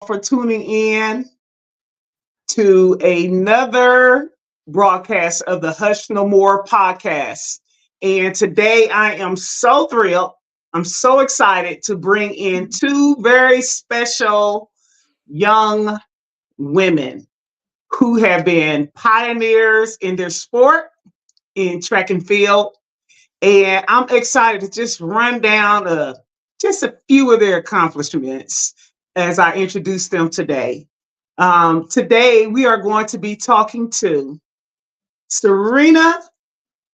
for tuning in to another broadcast of the Hush No More podcast. And today I am so thrilled. I'm so excited to bring in two very special young women who have been pioneers in their sport in track and field. And I'm excited to just run down just a few of their accomplishments as I introduce them today. Today, we are going to be talking to Sirena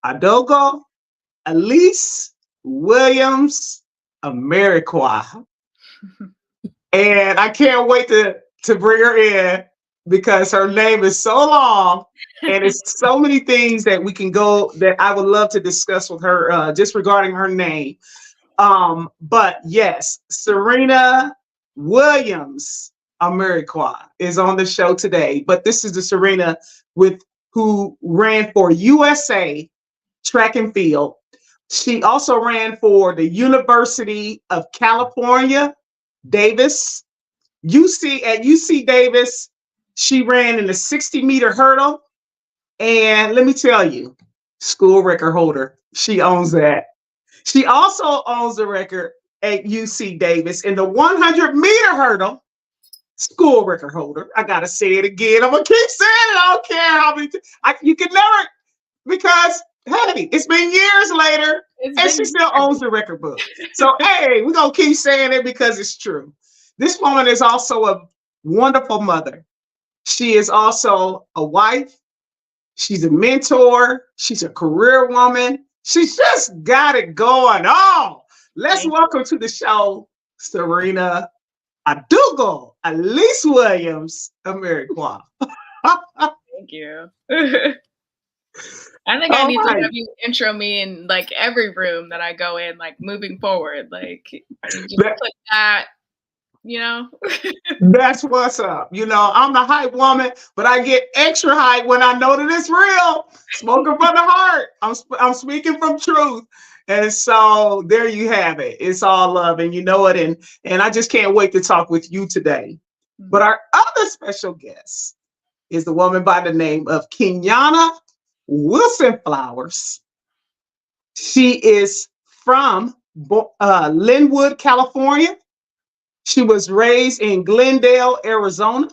Adaugo Alise Williams Amarikwa. And I can't wait to bring her in because her name is so long and it's so many things that we can go that I would love to discuss with her just regarding her name. But yes, Sirena Williams Amarikwa is on the show today, but this is the Sirena who ran for USA track and field. She also ran for the University of California, Davis. At UC Davis, she ran in the 60-meter hurdle. And let me tell you, school record holder, she owns that. She also owns the record at UC Davis in the 100-meter hurdle, school record holder. I got to say it again. I'm going to keep saying it. I don't care how many you can never, because, hey, it's been years later, and she still owns the record book. So, hey, we're going to keep saying it because it's true. This woman is also a wonderful mother. She is also a wife. She's a mentor. She's a career woman. She's just got it going on. Let's welcome to the show, Sirena Adaugo Alise Williams Amarikwa. Thank you. I think I need to have you intro me in like every room that I go in, like moving forward. Like just put that, you know. That's what's up. You know, I'm the hype woman, but I get extra hype when I know that it's real. Spoken from the heart. I'm speaking from truth. And so there you have it. It's all love, and you know it. And I just can't wait to talk with you today. But our other special guest is the woman by the name of Kenyanna Wilson Flowers. She is from Linwood, California. She was raised in Glendale, Arizona.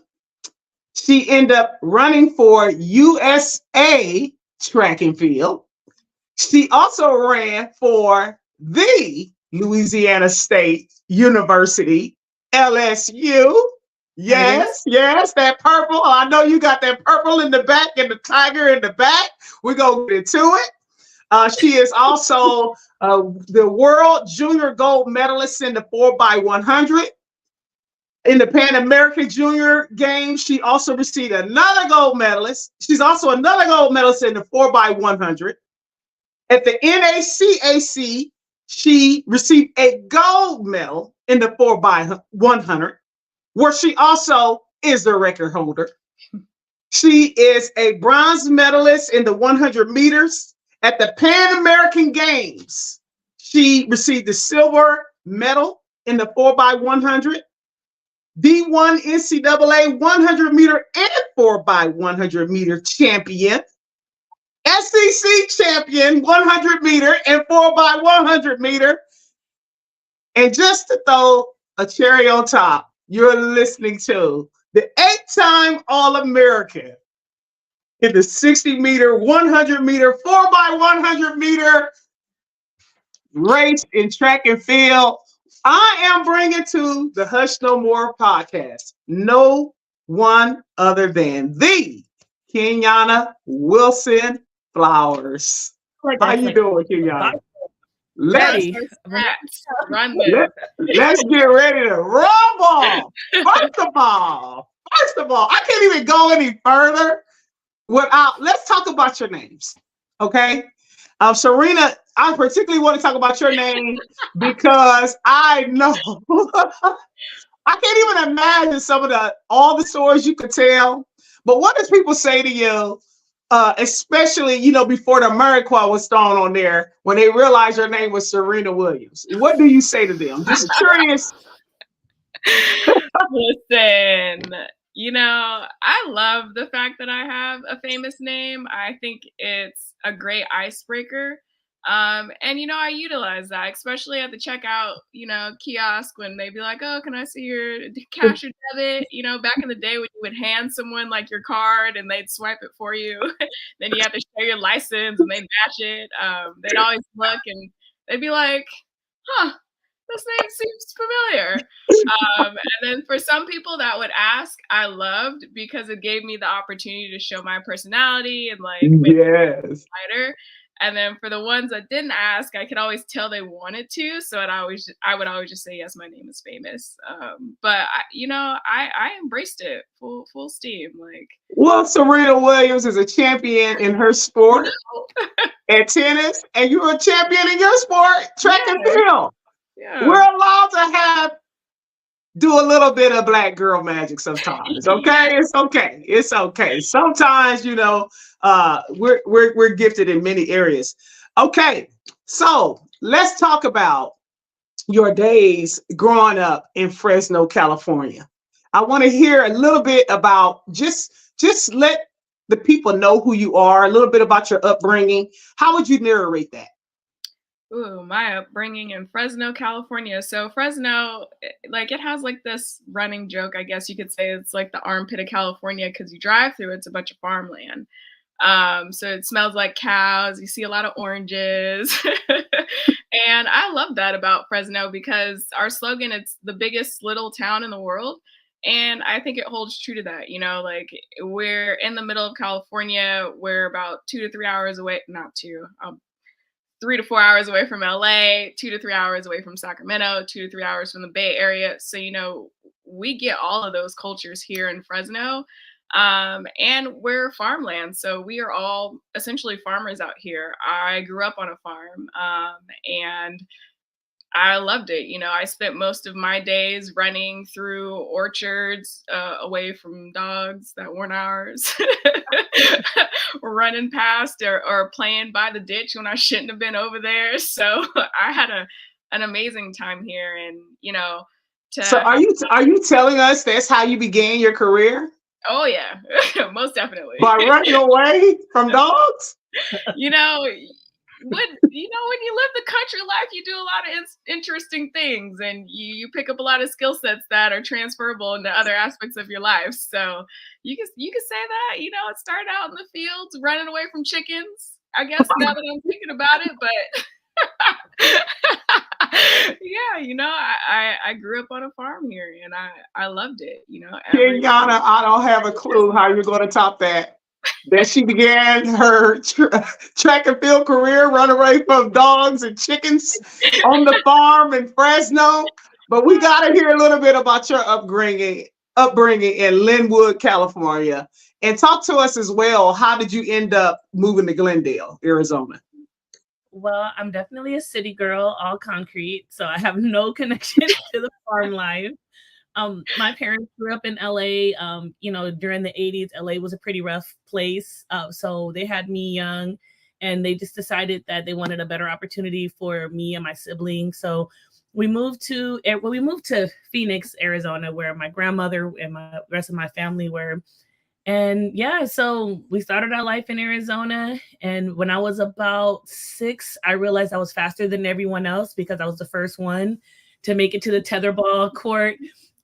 She ended up running for USA track and field. She also ran for the Louisiana State University, LSU. Yes, that purple. I know you got that purple in the back and the tiger in the back. We're going to get into it. She is also the world junior gold medalist in the 4x100. In the Pan American Junior Games, she also received another gold medalist. She's also another gold medalist in the 4x100. At the NACAC, she received a gold medal in the 4x100, where she also is the record holder. She is a bronze medalist in the 100 meters. At the Pan American Games, she received the silver medal in the 4x100. D1 NCAA 100 meter and 4x100 meter champion. SEC champion 100 meter and 4x100 meter. And just to throw a cherry on top, you're listening to the 8-time All-American in the 60 meter, 100 meter, 4x100 meter race in track and field. I am bringing to the Hush No More podcast no one other than the Kenyanna Wilson Flowers. How you doing, Kenyanna? Let's get ready to rumble. First of all, I can't even go any further let's talk about your names, okay? Sirena, I particularly want to talk about your name because I know I can't even imagine all the stories you could tell. But what does people say to you, especially, before the Amarikwa was thrown on there, when they realized your name was Sirena Williams? What do you say to them? Just curious. Listen, I love the fact that I have a famous name. I think it's a great icebreaker. And I utilize that, especially at the checkout, kiosk when they'd be like, "Oh, can I see your cash or debit?" Back in the day when you would hand someone like your card and they'd swipe it for you, then you have to show your license and they'd match it. They'd always look and they'd be like, "Huh, this name seems familiar." And then for some people that would ask, I loved because it gave me the opportunity to show my personality and like make it Yes. lighter. And then for the ones that didn't ask, I could always tell they wanted to, so I would always just say yes, my name is famous. But I embraced it full steam. Like, Well, Serena Williams is a champion in her sport at tennis, and you're a champion in your sport, track and field. Yeah. We're allowed to do a little bit of black girl magic sometimes. Okay, it's okay. It's okay. Sometimes, we're gifted in many areas. Okay, so let's talk about your days growing up in Fresno, California. I want to hear a little bit about just let the people know who you are, a little bit about your upbringing. How would you narrate that? Ooh, my upbringing in Fresno, California. So Fresno, it has like this running joke, I guess you could say. It's like the armpit of California because you drive through it's a bunch of farmland. So it smells like cows. You see a lot of oranges. And I love that about Fresno because our slogan, it's the biggest little town in the world. And I think it holds true to that. We're in the middle of California. We're about 2 to 3 hours away, not 2, 3 to 4 hours away from LA, 2 to 3 hours away from Sacramento, 2 to 3 hours from the Bay Area. So, we get all of those cultures here in Fresno. And we're farmland. So we are all essentially farmers out here. I grew up on a farm, and I loved it. I spent most of my days running through orchards, away from dogs that weren't ours, running past or playing by the ditch when I shouldn't have been over there. So I had an amazing time here, and So are you telling us that's how you began your career? Oh yeah, most definitely. By running away from dogs? When you live the country life, you do a lot of interesting things, and you pick up a lot of skill sets that are transferable into other aspects of your life. So you can say that, it started out in the fields running away from chickens, I guess, now that I'm thinking about it. But yeah, I grew up on a farm here, and I loved it. Kenyanna, I don't have a clue how you're going to top that. That she began her track and field career running away from dogs and chickens on the farm in Fresno. But we got to hear a little bit about your upbringing in Linwood, California, and talk to us as well. How did you end up moving to Glendale, Arizona? Well, I'm definitely a city girl, all concrete, so I have no connection to the farm life. My parents grew up in LA. During the 80s, LA was a pretty rough place. So they had me young, and they just decided that they wanted a better opportunity for me and my siblings. So we moved to Phoenix, Arizona, where my grandmother and the rest of my family were. And yeah, so we started our life in Arizona. And when I was about 6, I realized I was faster than everyone else because I was the first one to make it to the tetherball court.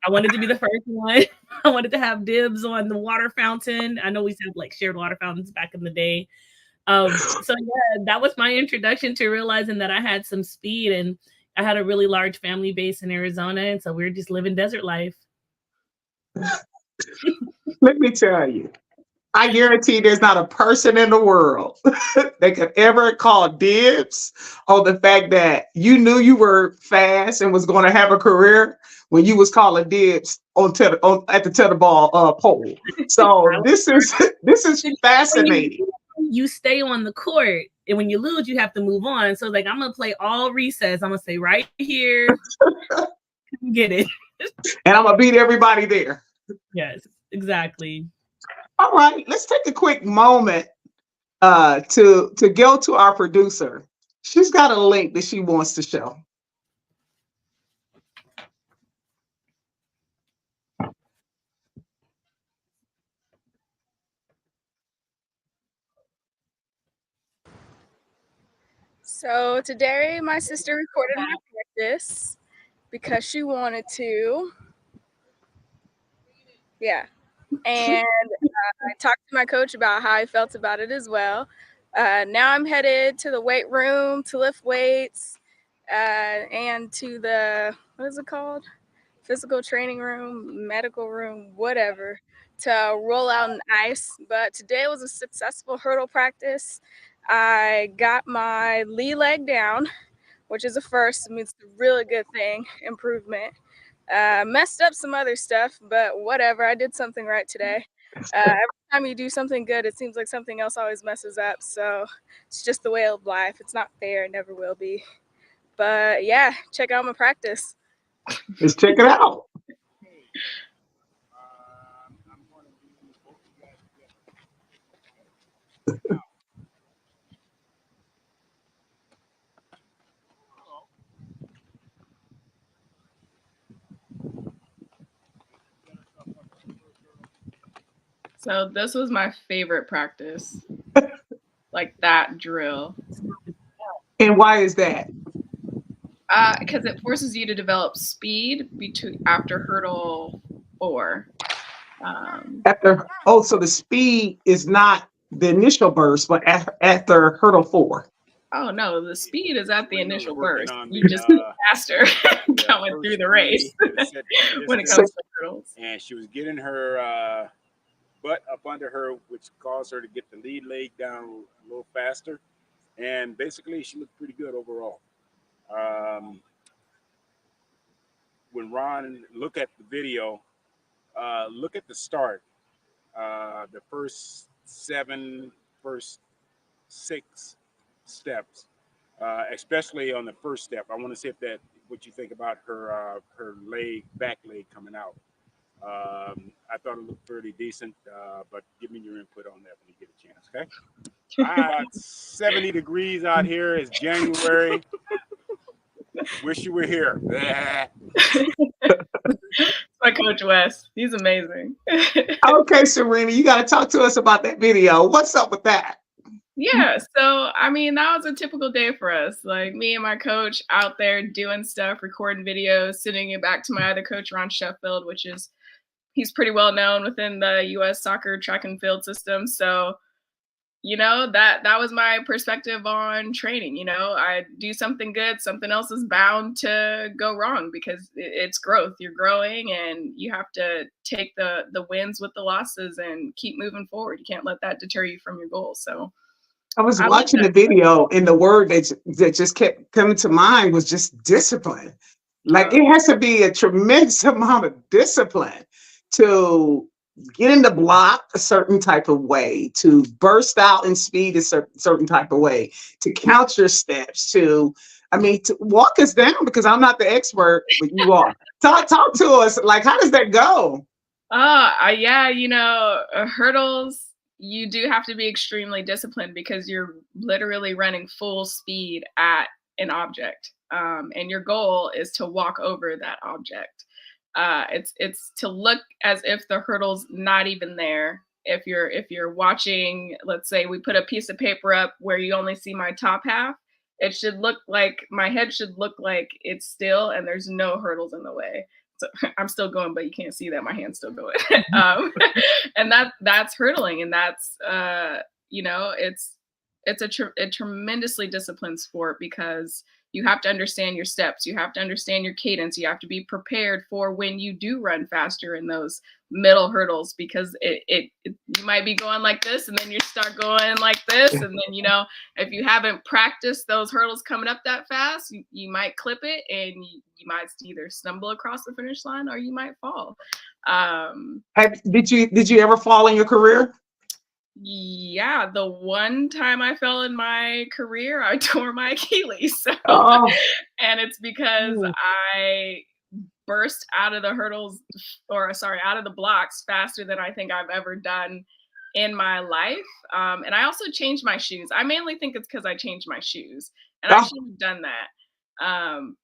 I wanted to be the first one. I wanted to have dibs on the water fountain. I know we had like shared water fountains back in the day. So yeah, that was my introduction to realizing that I had some speed, and I had a really large family base in Arizona. And so we were just living desert life. Let me tell you, I guarantee there's not a person in the world that could ever call dibs on the fact that you knew you were fast and was going to have a career when you was calling dibs at the tetherball pole. So this is fascinating. You stay on the court, and when you lose, you have to move on. So like, I'm gonna play all recess. I'm gonna stay right here, get it, and I'm gonna beat everybody there. Yes, exactly. All right, let's take a quick moment to go to our producer. She's got a link that she wants to show. So today my sister recorded my practice because she wanted to. Yeah. And I talked to my coach about how I felt about it as well. Now I'm headed to the weight room to lift weights and to the, what is it called? Physical training room, medical room, whatever, to roll out an ice. But today was a successful hurdle practice. I got my lee leg down, which is a first. I mean, it's a really good thing, improvement. Messed up some other stuff, but whatever. I did something right today. Every time you do something good, it seems like something else always messes up. So it's just the way of life. It's not fair. It never will be. But yeah, check out my practice. Let's check it out. So this was my favorite practice, like that drill. And why is that? Because it forces you to develop speed after hurdle 4. So the speed is not the initial burst, but after hurdle 4. Oh no, the speed is at the initial burst. You just get faster going through the race when it comes to hurdles. And she was getting her butt up under her, which caused her to get the lead leg down a little faster. And basically, she looked pretty good overall. When Ron look at the video, look at the start. The first 6 steps, especially on the first step. I want to see what you think about her back leg coming out. I thought it looked pretty decent, but give me your input on that when you get a chance, okay? 70 degrees out here. It's January. Wish you were here. My Coach West. He's amazing. Okay, Sirena, you got to talk to us about that video. What's up with that? Yeah, so I mean, that was a typical day for us. Like me and my coach out there doing stuff, recording videos, sending it back to my other coach, Ron Sheffield, he's pretty well known within the U.S. soccer track and field system. So, that was my perspective on training. I do something good, something else is bound to go wrong because it's growth. You're growing and you have to take the wins with the losses and keep moving forward. You can't let that deter you from your goals. So I was watching the video and the word that just kept coming to mind was just discipline. Like it has to be a tremendous amount of discipline to get in the block a certain type of way, to burst out in speed a certain type of way, to count your steps, to walk us down, because I'm not the expert, but you are. Talk to us. Like, how does that go? Hurdles, you do have to be extremely disciplined because you're literally running full speed at an object. And your goal is to walk over that object. It's to look as if the hurdle's not even there. If you're watching, let's say we put a piece of paper up where you only see my top half, it should look like my head should look like it's still and there's no hurdles in the way. So I'm still going, but you can't see that my hand's still going. And that's hurdling, and that's it's a tremendously disciplined sport because you have to understand your steps. You have to understand your cadence. You have to be prepared for when you do run faster in those middle hurdles, because you might be going like this and then you start going like this. And then, if you haven't practiced those hurdles coming up that fast, you might clip it and you might either stumble across the finish line or you might fall. Did you ever fall in your career? Yeah, the one time I fell in my career, I tore my Achilles. So, and it's because I burst out of the hurdles, out of the blocks faster than I think I've ever done in my life. And I also changed my shoes. I mainly think it's because I changed my shoes, and I shouldn't have done that.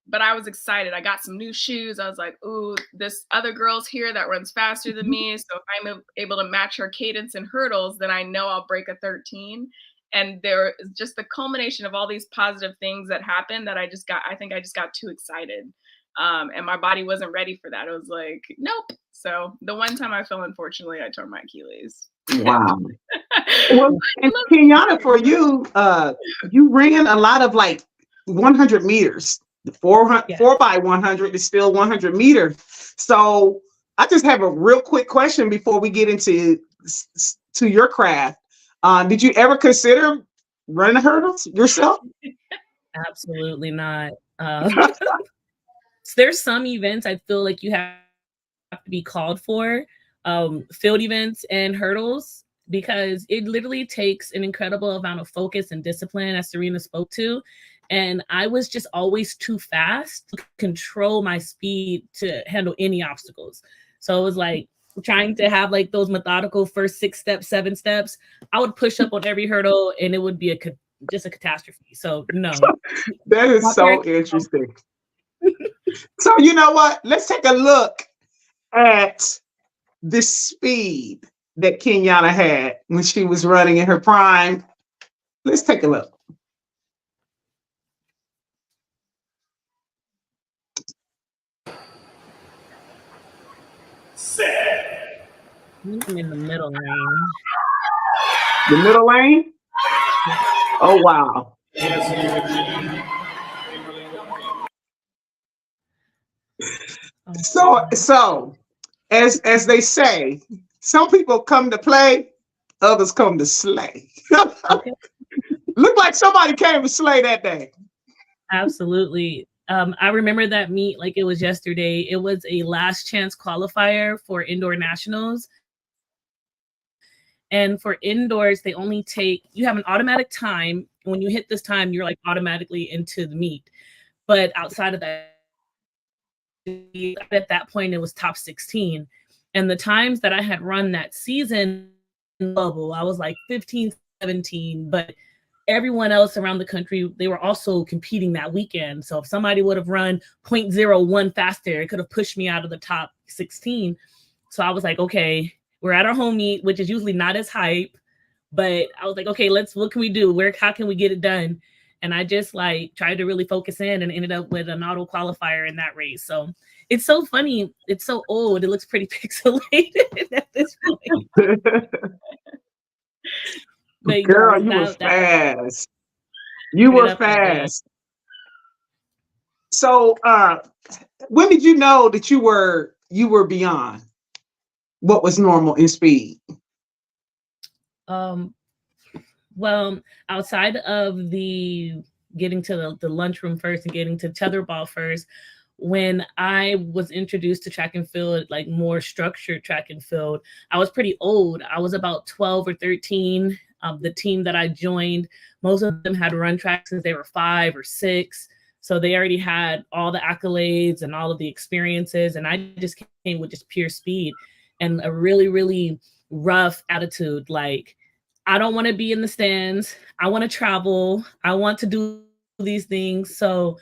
But I was excited. I got some new shoes. I was like, ooh, this other girl's here that runs faster than me. So if I'm able to match her cadence in hurdles, then I know I'll break a 13. And there is just the culmination of all these positive things that happened that I think I just got too excited. And my body wasn't ready for that. It was like, nope. So the one time I fell, unfortunately, I tore my Achilles. Wow. Well, and Kenyatta, for you, you ran a lot of like 100 meters. The 4 by 100 is still 100 meters. So I just have a real quick question before we get into to your craft. Did you ever consider running hurdles yourself? Absolutely not. There's some events I feel like you have to be called for, field events and hurdles, because it literally takes an incredible amount of focus and discipline, as Sirena spoke to. And I was just always too fast to control my speed to handle any obstacles. So it was like trying to have like those methodical first 6 steps, 7 steps. I would push up on every hurdle and it would be just a catastrophe. So no. That is so interesting. So you know what? Let's take a look at the speed that Kenyatta had when she was running in her prime. Let's take a look. I'm in the middle lane. The middle lane? Oh, wow. So as they say, some people come to play, others come to slay. Looked like somebody came to slay that day. Absolutely. I remember that meet like it was yesterday. It was a last chance qualifier for indoor nationals. And for indoors, they only you have an automatic time. When you hit this time, you're like automatically into the meet. But outside of that, at that point, it was top 16. And the times that I had run that season level, I was like 15, 17, but everyone else around the country, they were also competing that weekend. So if somebody would have run 0.01 faster, it could have pushed me out of the top 16. So I was like, okay, we're at our home meet, which is usually not as hype, but I was like, okay, what can we do? How can we get it done? And I just like tried to really focus in and ended up with an auto qualifier in that race. So it's so funny. It's so old. It looks pretty pixelated at this point. But girl, you were fast. You were fast. So when did you know that you were beyond what was normal in speed? Well, outside of the getting to the lunchroom first and getting to tetherball first, when I was introduced to track and field, like more structured track and field, I was pretty old. I was about 12 or 13. The team that I joined, most of them had run track since they were 5 or 6. So they already had all the accolades and all of the experiences. And I just came with just pure speed and a really, really rough attitude. Like, I don't want to be in the stands. I want to travel. I want to do these things. So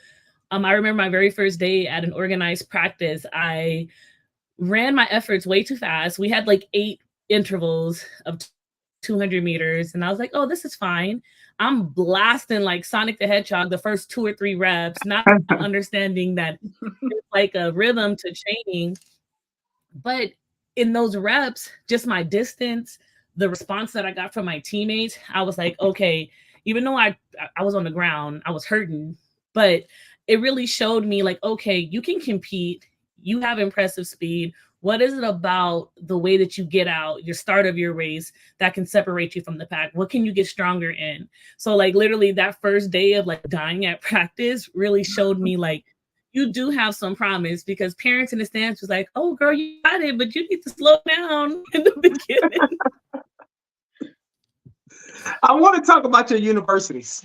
I remember my very first day at an organized practice, I ran my efforts way too fast. We had like 8 intervals of 200 meters. And I was like, oh, this is fine. I'm blasting like Sonic the Hedgehog the first 2 or 3 reps, not understanding that it's like a rhythm to training. But in those reps, just my distance, the response that I got from my teammates, I was like, okay, even though I was on the ground, I was hurting, but it really showed me like, okay, you can compete. You have impressive speed. What is it about the way that you get out, your start of your race, that can separate you from the pack? What can you get stronger in? So like literally that first day of like dying at practice really showed me like, you do have some promise, because parents in the stands was like, oh girl, you got it, but you need to slow down in the beginning. I want to talk about your universities.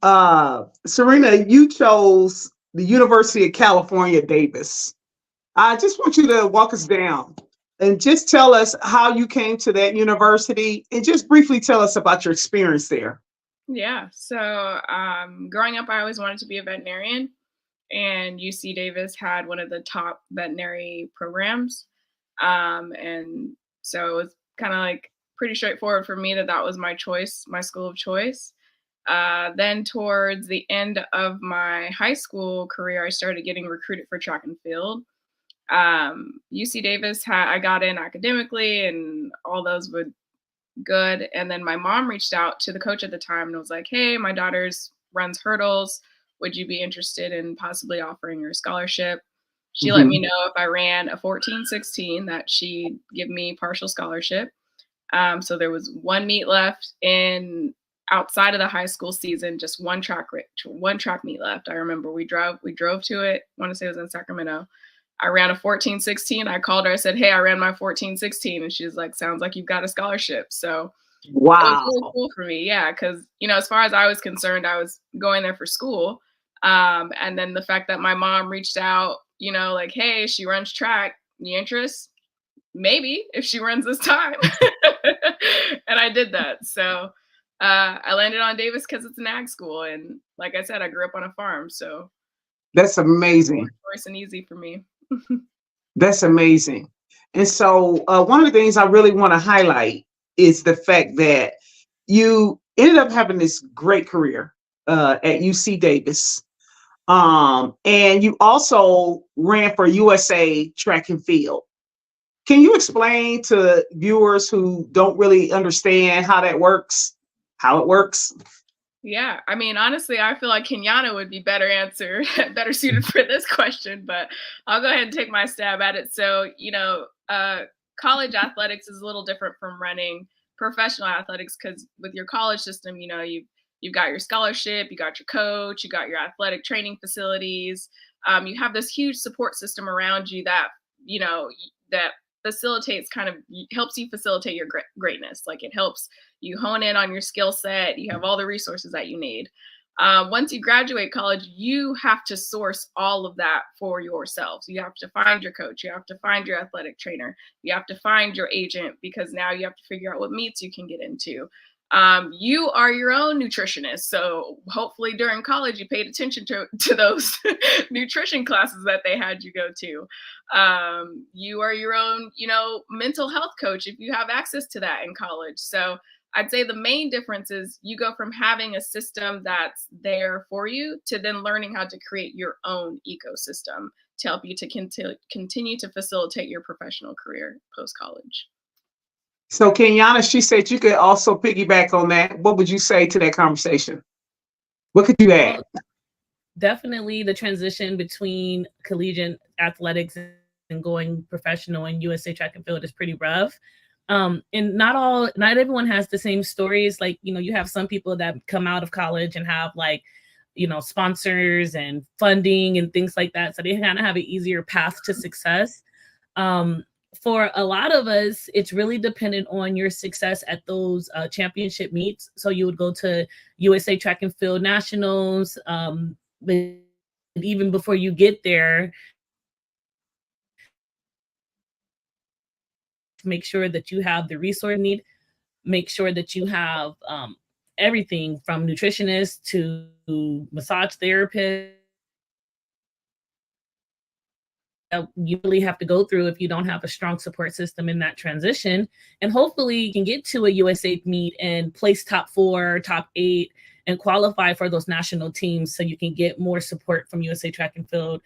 Sirena, you chose the University of California, Davis. I just want you to walk us down and just tell us how you came to that university and just briefly tell us about your experience there. Yeah. So growing up, I always wanted to be a veterinarian, and UC Davis had one of the top veterinary programs. And so it was kind of like pretty straightforward for me that was my choice, my school of choice. Then towards the end of my high school career, I started getting recruited for track and field. UC Davis, I got in academically and all those were good. And then my mom reached out to the coach at the time and was like, hey, my daughter's runs hurdles. Would you be interested in possibly offering her a scholarship? She let me know if I ran a 14-16 that she'd give me partial scholarship. So there was one meet left in outside of the high school season, just one track meet left. I remember we drove to it. I want to say it was in Sacramento. I ran a 14-16. I called her. I said, hey, I ran my 14-16. And she's like, sounds like you've got a scholarship. So wow, it was really cool for me. Yeah. Cause as far as I was concerned, I was going there for school. And then the fact that my mom reached out, like, hey, she runs track. You interest? Maybe if she runs this time. And I did that. So I landed on Davis because it's an ag school. And like I said, I grew up on a farm. So that's amazing. Nice and easy for me. That's amazing. And so one of the things I really want to highlight is the fact that you ended up having this great career at UC Davis. And you also ran for USA track and field. Can you explain to viewers who don't really understand how it works? Yeah, I mean, honestly, I feel like Kenyanna would be better suited for this question, but I'll go ahead and take my stab at it. So, college athletics is a little different from running professional athletics because with your college system, you've got your scholarship, you got your coach, you got your athletic training facilities. You have this huge support system around you that, that facilitates helps you facilitate your greatness. Like it helps you hone in on your skill set. You have all the resources that you need. Once you graduate college, you have to source all of that for yourself. So you have to find your coach. You have to find your athletic trainer. You have to find your agent because now you have to figure out what meets you can get into. You are your own nutritionist. So hopefully during college, you paid attention to those nutrition classes that they had you go to. You are your own, mental health coach if you have access to that in college. So I'd say the main difference is you go from having a system that's there for you to then learning how to create your own ecosystem to help you to continue to facilitate your professional career post-college. So Kenyanna, she said you could also piggyback on that. What would you say to that conversation? What could you add? Well, definitely the transition between collegiate athletics and going professional in USA track and field is pretty rough. And not everyone has the same stories. Like, you have some people that come out of college and have sponsors and funding and things like that. So they kind of have an easier path to success. For a lot of us, it's really dependent on your success at those championship meets. So you would go to USA Track and Field Nationals, but even before you get there, make sure that you have the resource you need, make sure that you have everything from nutritionists to massage therapists that you really have to go through if you don't have a strong support system in that transition. And hopefully you can get to a USA meet and place top 4, top 8, and qualify for those national teams so you can get more support from USA Track and Field.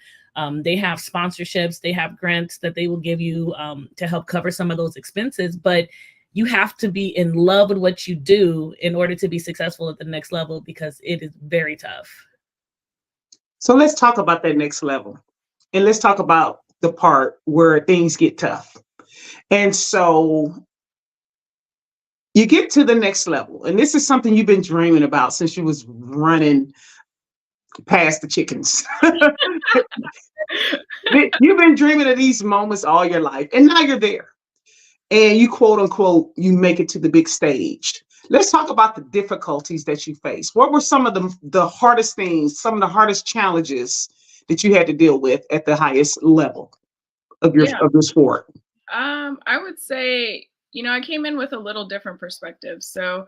They have sponsorships, they have grants that they will give you to help cover some of those expenses, but you have to be in love with what you do in order to be successful at the next level because it is very tough. So let's talk about that next level. And let's talk about the part where things get tough. And so you get to the next level. And this is something you've been dreaming about since you was running past the chickens. You've been dreaming of these moments all your life. And now you're there. And you, quote unquote, you make it to the big stage. Let's talk about the difficulties that you faced. What were some of the hardest things, some of the hardest challenges that you had to deal with at the highest level of your sport? I would say, I came in with a little different perspective. So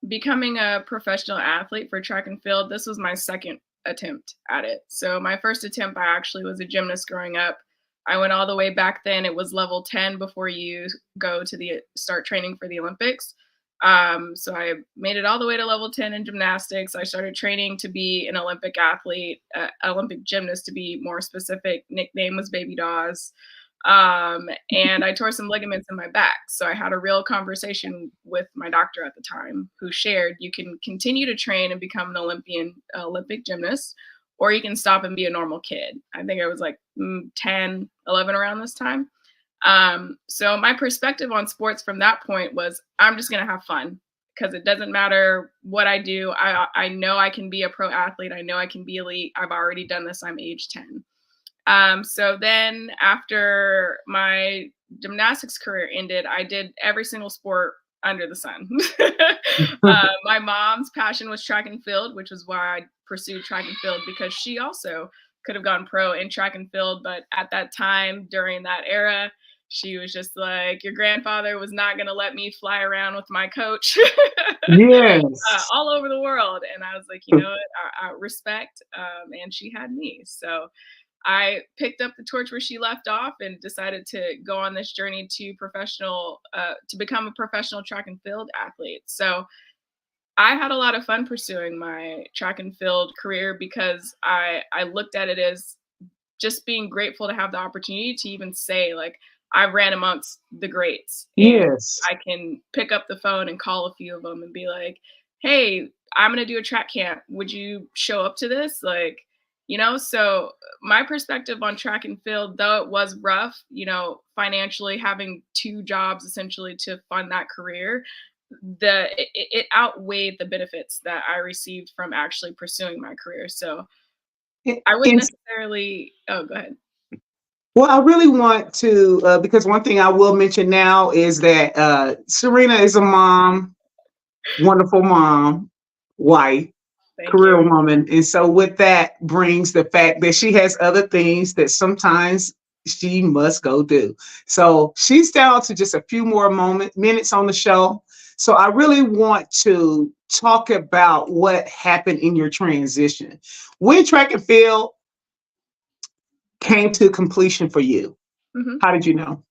becoming a professional athlete for track and field, this was my second attempt at it. So my first attempt, I actually was a gymnast growing up. I went all the way back then. It was level 10 before you go to start training for the Olympics. So I made it all the way to level 10 in gymnastics. I started training to be an Olympic athlete, Olympic gymnast to be more specific. Nickname was Baby Dawes. And I tore some ligaments in my back. So I had a real conversation with my doctor at the time, who shared, you can continue to train and become an Olympic gymnast, or you can stop and be a normal kid. I think I was like 10, 11 around this time. So my perspective on sports from that point was, I'm just going to have fun, because it doesn't matter what I do. I know I can be a pro athlete. I know I can be elite. I've already done this. I'm age 10. So then after my gymnastics career ended, I did every single sport under the sun. My mom's passion was track and field, which was why I pursued track and field, because she also could have gone pro in track and field. But at that time, during that era, she was just like, your grandfather was not going to let me fly around with my coach Yes. all over the world. And I was like, you know what, I respect. And she had me. So I picked up the torch where she left off and decided to go on this journey to become a professional track and field athlete. So I had a lot of fun pursuing my track and field career, because I looked at it as just being grateful to have the opportunity to even say, like, I ran amongst the greats. Yes. I can pick up the phone and call a few of them and be like, hey, I'm going to do a track camp. Would you show up to this? Like, you know, so my perspective on track and field, though it was rough, you know, financially having 2 jobs essentially to fund that career, it outweighed the benefits that I received from actually pursuing my career. So I wouldn't necessarily, go ahead. Well, I really want to, because one thing I will mention now is that Sirena is a mom, wonderful mom, wife, career woman. And so with that brings the fact that she has other things that sometimes she must go do. So she's down to just a few more minutes on the show. So I really want to talk about what happened in your transition. When track and field came to completion for you, how did you know?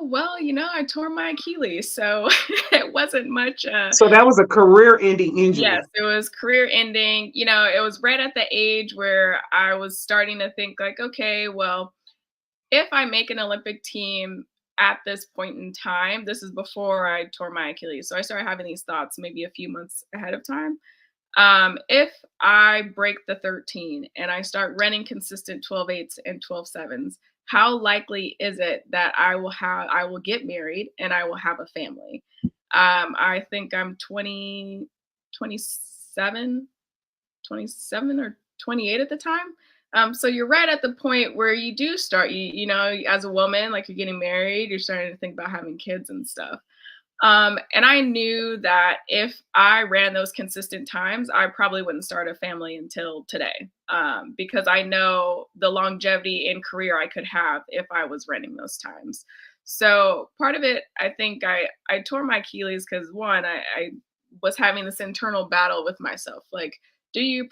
Well, you know, I tore my Achilles, so it wasn't much. So that was a career-ending injury. Yes, it was career-ending. You know, it was right at the age where I was starting to think, like, okay, well, if I make an Olympic team at this point in time, this is before I tore my Achilles. So I started having these thoughts maybe a few months ahead of time. If I break the 13 and I start running consistent 12.8s and 12.7s, how likely is it that I will get married and I will have a family? I think I'm 27 or 28 at the time. So you're right at the point where you do start, you know, as a woman, like, you're getting married, you're starting to think about having kids and stuff. And I knew that if I ran those consistent times, I probably wouldn't start a family until today, because I know the longevity in career I could have if I was running those times. So part of it, I think I tore my Achilles because, one, I was having this internal battle with myself. Like, do you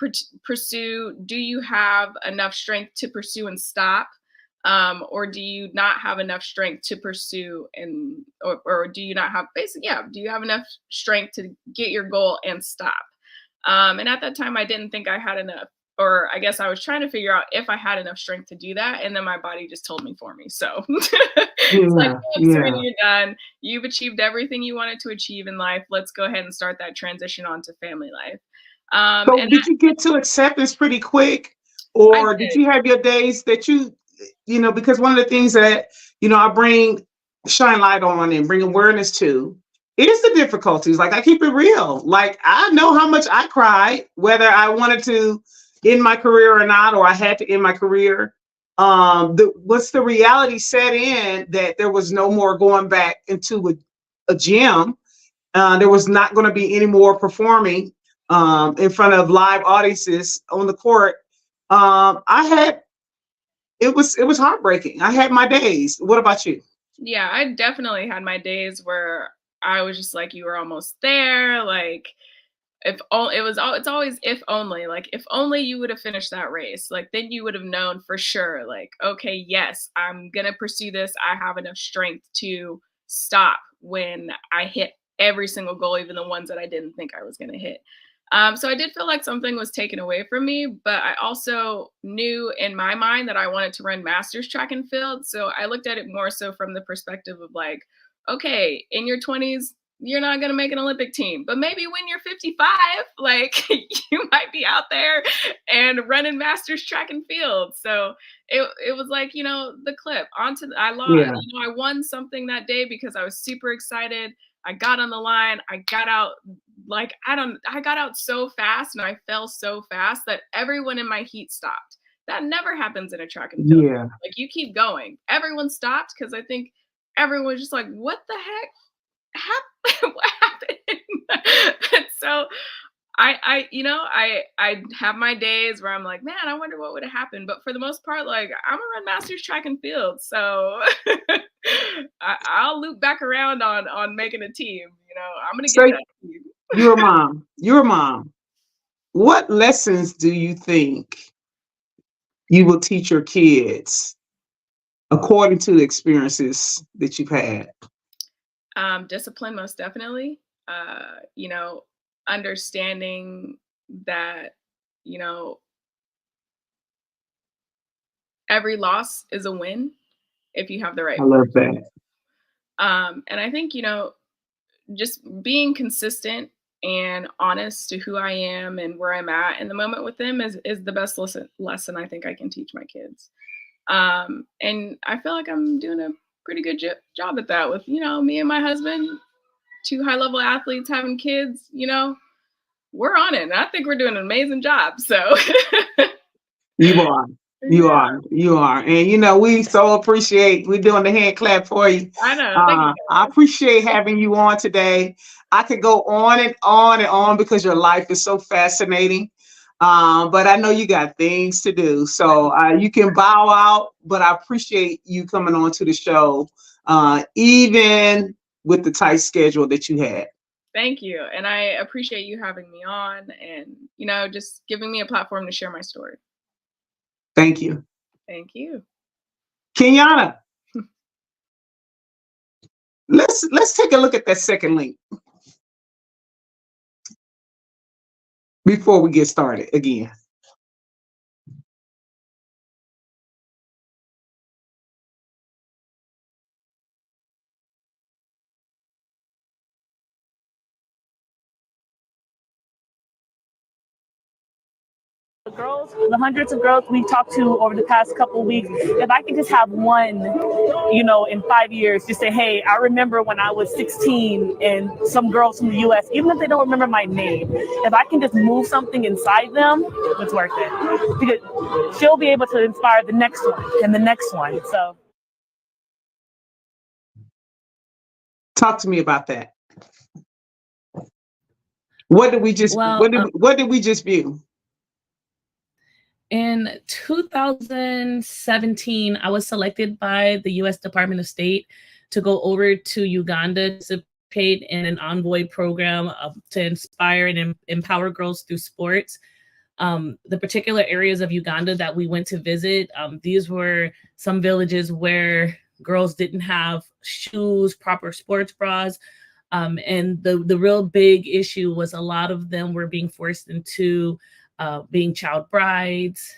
pursue? Do you have enough strength to pursue and stop? Or do you not have enough strength to pursue or do you not have do you have enough strength to get your goal and stop? And at that time I didn't think I had enough, or I guess I was trying to figure out if I had enough strength to do that. And then my body just told me for me. So it's like, Serena, you're done. You've achieved everything you wanted to achieve in life. Let's go ahead and start that transition onto family life. So did you get to acceptance pretty quick, or did you have your days that you know, because one of the things that, you know, I shine light on and bring awareness to is the difficulties. Like, I keep it real. Like, I know how much I cried, whether I wanted to end my career or not, or I had to end my career. What's the reality set in that there was no more going back into a gym. There was not going to be any more performing in front of live audiences on the court. It was heartbreaking. I had my days. What about you? Yeah, I definitely had my days where I was just like, you were almost there. Like, it's always if only, like if only you would have finished that race, like then you would have known for sure, like, okay, yes, I'm gonna pursue this. I have enough strength to stop when I hit every single goal, even the ones that I didn't think I was gonna hit. So I did feel like something was taken away from me, but I also knew in my mind that I wanted to run masters track and field. So I looked at it more so from the perspective of like, okay, in your 20s, you're not going to make an Olympic team, but maybe when you're 55, like you might be out there and running masters track and field. So it was like, the clip I lost, Yeah. I won something that day because I was super excited. I got on the line. I got out I got out so fast and I fell so fast that everyone in my heat stopped. That never happens in a track and field. Yeah. Like you keep going. Everyone stopped because I think everyone was just like, what the heck happened? What happened? So I have my days where I'm like, man, I wonder what would have happened. But for the most part, like I'm gonna run masters track and field. So I'll loop back around on making a team. I'm gonna get that team. You're a mom. What lessons do you think you will teach your kids according to the experiences that you've had? Discipline, most definitely. Understanding that, every loss is a win if you have the right. I love that. And I think, just being consistent and honest to who I am and where I'm at in the moment with them is the best lesson I think I can teach my kids. And I feel like I'm doing a pretty good job at that with, me and my husband, 2 high-level athletes having kids, we're on it. And I think we're doing an amazing job. So You are. And we so appreciate, we're doing the hand clap for you. I know. Thank you. I appreciate having you on today. I could go on and on and on because your life is so fascinating. But I know you got things to do. So you can bow out, but I appreciate you coming on to the show, even with the tight schedule that you had. Thank you. And I appreciate you having me on and, just giving me a platform to share my story. Thank you. Thank you. Kenyanna, let's take a look at that second link before we get started again. The hundreds of girls we've talked to over the past couple of weeks, if I can just have one, in 5 years, just say, hey, I remember when I was 16 and some girls from the US, even if they don't remember my name, if I can just move something inside them, it's worth it. Because she'll be able to inspire the next one and the next one. So. Talk to me about that. What did we just view? In 2017, I was selected by the U.S. Department of State to go over to Uganda to participate in an envoy program to inspire and empower girls through sports. The particular areas of Uganda that we went to visit, these were some villages where girls didn't have shoes, proper sports bras. And the real big issue was a lot of them were being forced into being child brides,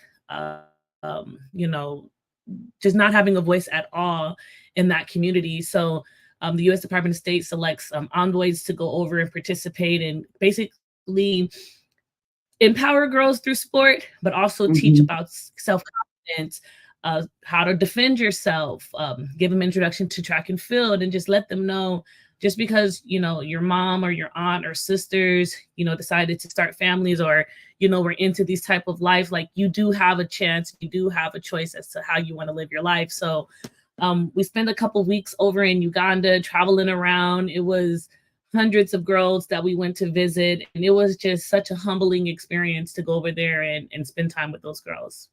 just not having a voice at all in that community. So the U.S. Department of State selects envoys to go over and participate and basically empower girls through sport, but also teach about self-confidence, how to defend yourself, give them introduction to track and field, and just let them know just because, your mom or your aunt or sisters, decided to start families or, we're into these type of life, like you do have a chance, you do have a choice as to how you want to live your life. So we spent a couple weeks over in Uganda traveling around. It was hundreds of girls that we went to visit. And it was just such a humbling experience to go over there and spend time with those girls.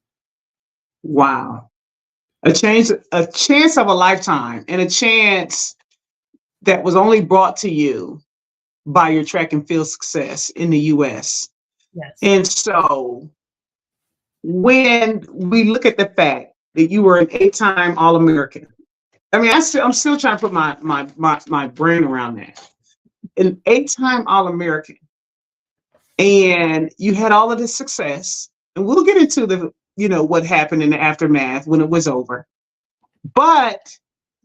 Wow. A chance of a lifetime, and a chance that was only brought to you by your track and field success in the US. Yes. And so when we look at the fact that you were an 8-time All-American, I mean, I'm still trying to put my brain around that. An 8-time All-American, and you had all of this success, and we'll get into the, what happened in the aftermath when it was over. But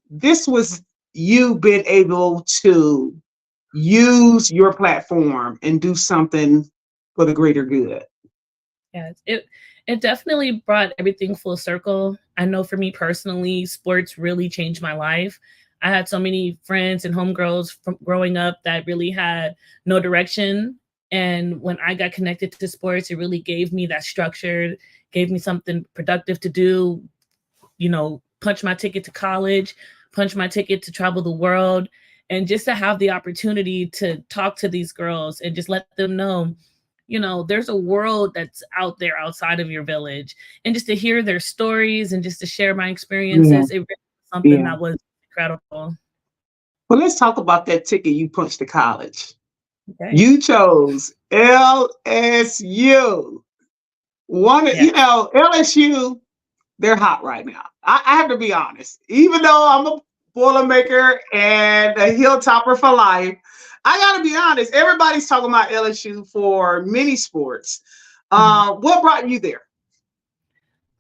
this was you being able to use your platform and do something for the greater good. Yes, it definitely brought everything full circle. I know for me personally, sports really changed my life. I had so many friends and homegirls from growing up that really had no direction. And when I got connected to sports, it really gave me that structure, gave me something productive to do, punch my ticket to college, punch my ticket to travel the world, and just to have the opportunity to talk to these girls and just let them know, there's a world that's out there outside of your village, and just to hear their stories and just to share my experiences. It really was something that was incredible. Well, let's talk about that ticket you punched to college. Okay. You chose LSU. LSU, they're hot right now. I have to be honest. Even though I'm a Boilermaker and a Hilltopper for life, I got to be honest. Everybody's talking about LSU for many sports. What brought you there?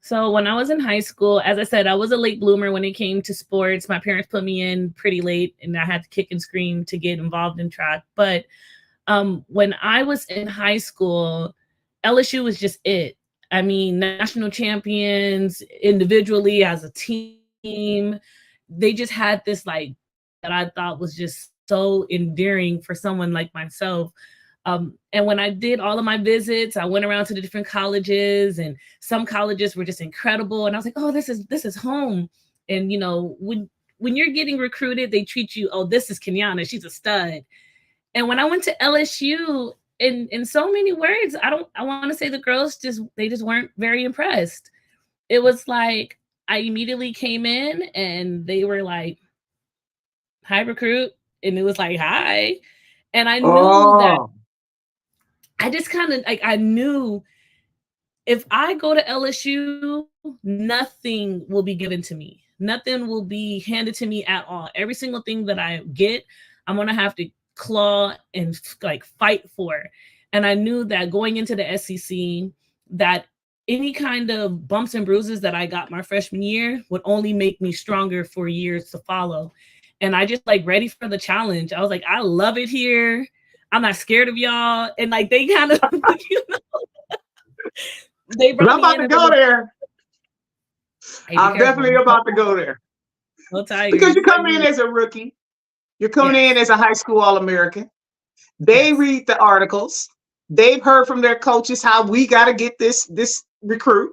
So when I was in high school, as I said, I was a late bloomer when it came to sports. My parents put me in pretty late, and I had to kick and scream to get involved in track. But when I was in high school, LSU was just it. I mean, national champions, individually, as a team, they just had this that I thought was just so endearing for someone like myself. And when I did all of my visits, I went around to the different colleges, and some colleges were just incredible. And I was like, oh, this is home. And, when you're getting recruited, they treat you, oh, this is Kenyanna, she's a stud. And when I went to LSU, in so many words, I want to say the girls just weren't very impressed. It was like, I immediately came in and they were like, hi, recruit. And it was like, hi. And I knew that I just kind of I knew if I go to LSU, nothing will be given to me. Nothing will be handed to me at all. Every single thing that I get, I'm going to have to claw and fight for. And I knew that going into the SEC, that any kind of bumps and bruises that I got my freshman year would only make me stronger for years to follow. And I just ready for the challenge. I was like, I love it here. I'm not scared of y'all. And they kind of, they brought I'm about to go there. I'm definitely about to go there. Because you come in as a rookie. You're coming in as a high school All-American. They read the articles. They've heard from their coaches how we got to get this recruit.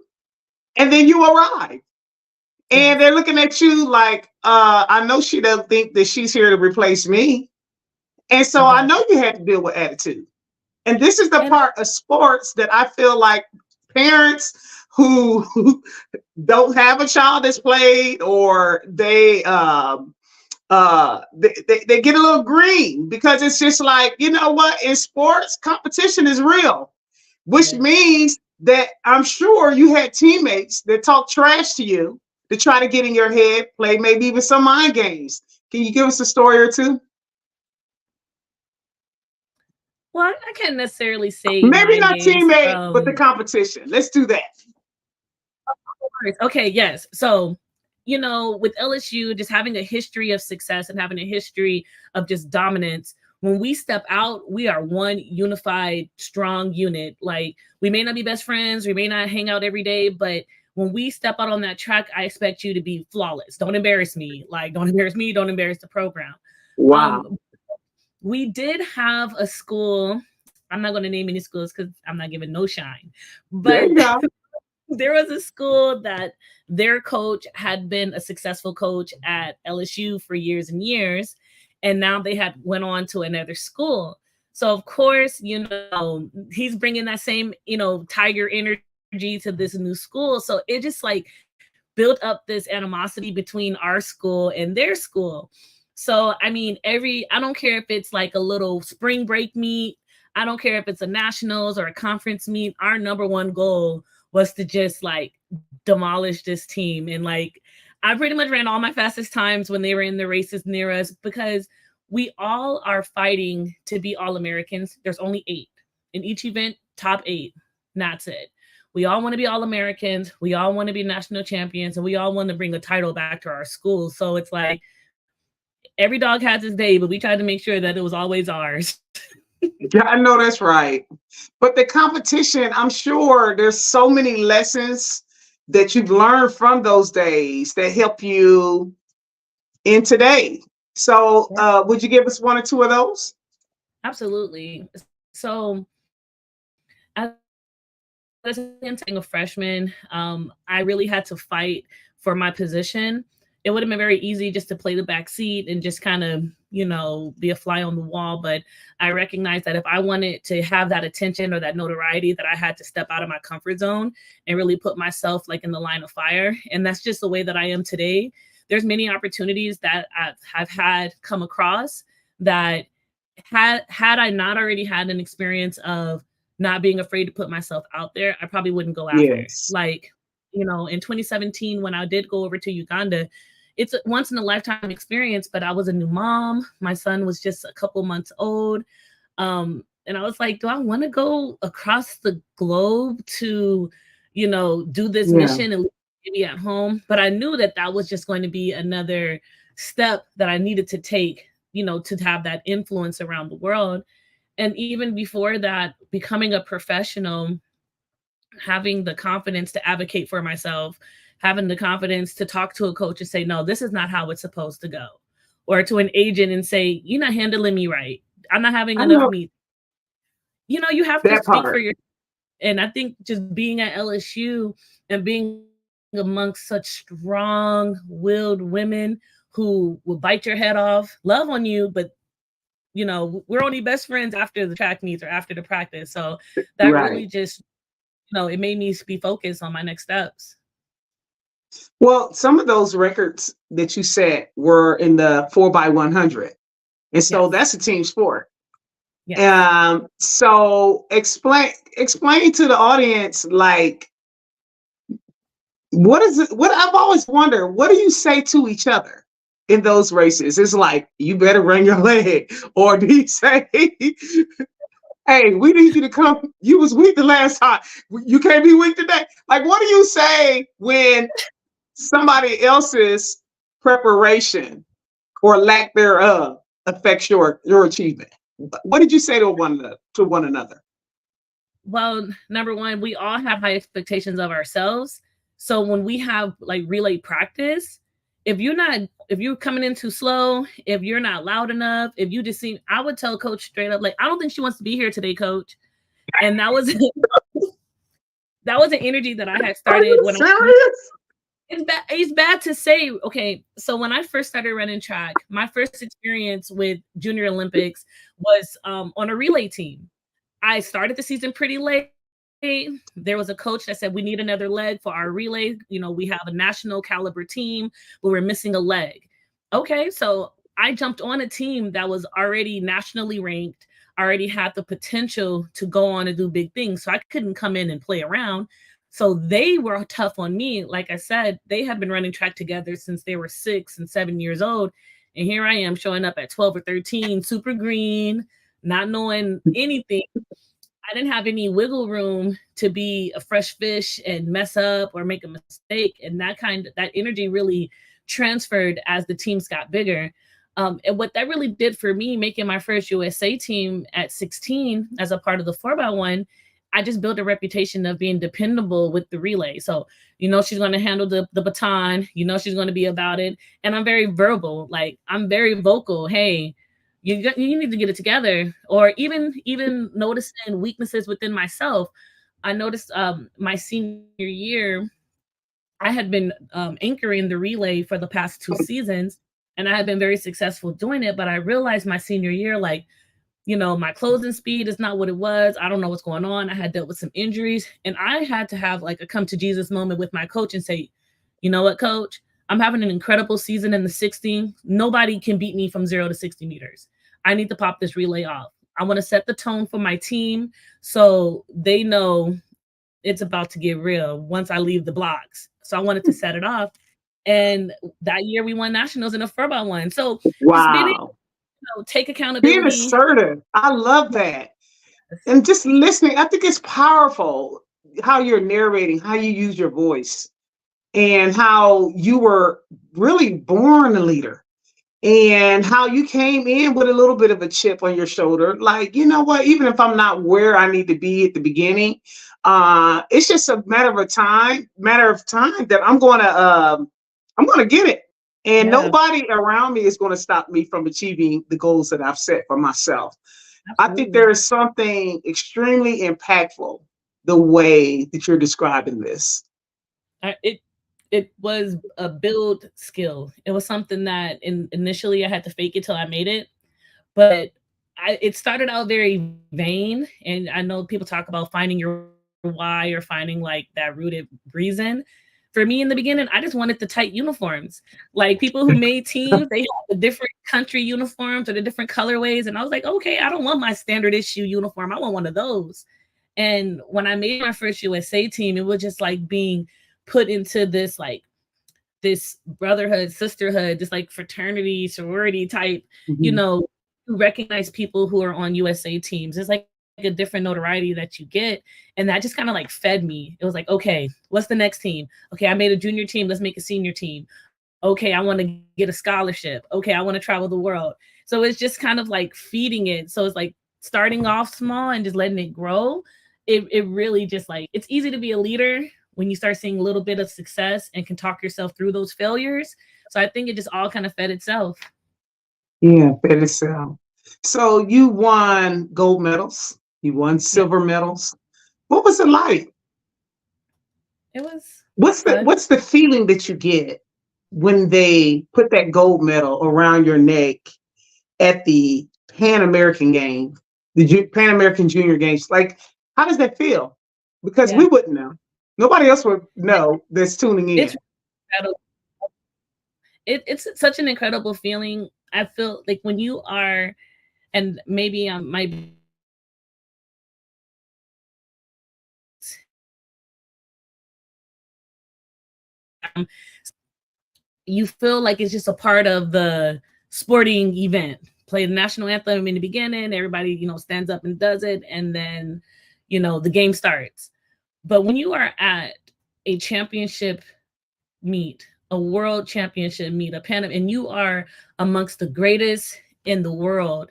And then you arrive. And they're looking at you like, I know she doesn't think that she's here to replace me. And so I know you had to deal with attitude. And this is the part of sports that I feel like parents who don't have a child that's played, or they get a little green, because it's just like, you know what, in sports, competition is real, which means that I'm sure you had teammates that talk trash to you to try to get in your head, play maybe even some mind games. Can you give us a story or two? Well, I can't necessarily say maybe not teammate, but the competition. Let's do that. Okay, yes. So, with LSU just having a history of success and having a history of just dominance, when we step out, we are one unified, strong unit. We may not be best friends, we may not hang out every day, but when we step out on that track, I expect you to be flawless. Don't embarrass me. Don't embarrass me. Don't embarrass the program. Wow. We did have a school. I'm not going to name any schools because I'm not giving no shine. But there was a school that their coach had been a successful coach at LSU for years and years. And now they had went on to another school. So, of course, he's bringing that same, Tiger energy to this new school. So it just built up this animosity between our school and their school. So, I mean, I don't care if it's like a little spring break meet. I don't care if it's a nationals or a conference meet. Our number one goal was to just like demolish this team. And like, I pretty much ran all my fastest times when they were in the races near us, because we all are fighting to be All-Americans. There's only 8 in each event, top 8. And that's it. We all want to be All-Americans. We all want to be national champions, and we all want to bring a title back to our school. So it's like every dog has its day, but we tried to make sure that it was always ours. Yeah, I know that's right. But the competition, I'm sure there's so many lessons that you've learned from those days that help you in today. So would you give us 1 or 2 of those? Absolutely. So as a freshman, I really had to fight for my position. It would have been very easy just to play the back seat and just kind of, be a fly on the wall. But I recognized that if I wanted to have that attention or that notoriety, that I had to step out of my comfort zone and really put myself like in the line of fire. And that's just the way that I am today. There's many opportunities that I've had come across that had I not already had an experience of not being afraid to put myself out there, I probably wouldn't go after it. Like, in 2017, when I did go over to Uganda, it's a once in a lifetime experience, but I was a new mom. My son was just a couple months old. And I was like, do I want to go across the globe to, do this mission and be at home? But I knew that that was just going to be another step that I needed to take, to have that influence around the world. And even before that, becoming a professional, having the confidence to advocate for myself, having the confidence to talk to a coach and say, no, this is not how it's supposed to go. Or to an agent and say, you're not handling me right. I'm not having enough meat. You have to speak for yourself. And I think just being at LSU and being amongst such strong-willed women who will bite your head off, love on you, but we're only best friends after the track meets or after the practice. So that really just, it made me be focused on my next steps. Well, some of those records that you set were in the 4x100. And so that's a team sport. Yes. So explain to the audience, like, what is it? What I've always wondered, what do you say to each other in those races? It's like, you better run your leg, or do you say, hey, we need you to come. You was weak the last time. You can't be weak today. Like, what do you say when somebody else's preparation or lack thereof affects your achievement? What did you say to one another? Well, number one, we all have high expectations of ourselves. So when we have like relay practice, if you're coming in too slow, if you're not loud enough, if you just seem, I would tell coach straight up, like, I don't think she wants to be here today, coach. And that was an energy that I had started when it's bad to say. Okay, so when I first started running track, my first experience with Junior Olympics was on a relay team. I started the season pretty late. There was a coach that said, we need another leg for our relay. We have a national caliber team, but we're missing a leg. Okay, so I jumped on a team that was already nationally ranked, already had the potential to go on and do big things. So I couldn't come in and play around. So they were tough on me. Like I said, they had been running track together since they were 6 and 7 years old. And here I am showing up at 12 or 13, super green, not knowing anything. I didn't have any wiggle room to be a fresh fish and mess up or make a mistake. And that energy really transferred as the teams got bigger. And what that really did for me, making my first USA team at 16 as a part of the 4x1, I just built a reputation of being dependable with the relay. So, she's going to handle the baton, she's going to be about it. And I'm very verbal, like I'm very vocal. Hey, you need to get it together. Or even noticing weaknesses within myself. I noticed my senior year, I had been anchoring the relay for the past 2 seasons, and I had been very successful doing it. But I realized my senior year, like, my closing speed is not what it was. I don't know what's going on. I had dealt with some injuries, and I had to have like a come to Jesus moment with my coach and say, you know what, coach, I'm having an incredible season in the 60. Nobody can beat me from 0 to 60 meters. I need to pop this relay off. I want to set the tone for my team so they know it's about to get real once I leave the blocks. So I wanted to set it off. And that year we won nationals in a furball one. So just being able to take accountability. Being assertive. I love that. And just listening, I think it's powerful how you're narrating, how you use your voice, and how you were really born a leader, and how you came in with a little bit of a chip on your shoulder. Like, you know what, even if I'm not where I need to be at the beginning, it's just a matter of time that I'm going to get it. And nobody around me is going to stop me from achieving the goals that I've set for myself. Absolutely. I think there is something extremely impactful the way that you're describing this. It was a build skill. It was something that initially I had to fake it till I made it. But it started out very vain. And I know people talk about finding your why or finding like that rooted reason. For me in the beginning, I just wanted the tight uniforms. Like people who made teams, they had the different country uniforms or the different colorways. And I was like, okay, I don't want my standard issue uniform. I want one of those. And when I made my first USA team, it was just like being put into this like this brotherhood, sisterhood, this like fraternity, sorority type, you know, you recognize people who are on USA teams. It's like a different notoriety that you get. And that just kind of like fed me. It was like, okay, what's the next team? Okay, I made a junior team. Let's make a senior team. Okay, I want to get a scholarship. Okay, I want to travel the world. So it's just kind of like feeding it. So it's like starting off small and just letting it grow. It really just like, it's easy to be a leader when you start seeing a little bit of success and can talk yourself through those failures. So I think it just all kind of fed itself. Yeah, fed itself. So you won gold medals. You won silver medals. What was it like? It was. What's the feeling that you get when they put that gold medal around your neck at the Pan American game, the Pan American Junior Games? Like, how does that feel? Because we wouldn't know. Nobody else would know that's tuning in. It's such an incredible feeling. I feel like when you are, and maybe I might be, you feel like it's just a part of the sporting event. Play the national anthem in the beginning, everybody, you know, stands up and does it, and then, you know, the game starts. But when you are at a championship meet, a world championship meet, a Pan, and you are amongst the greatest in the world,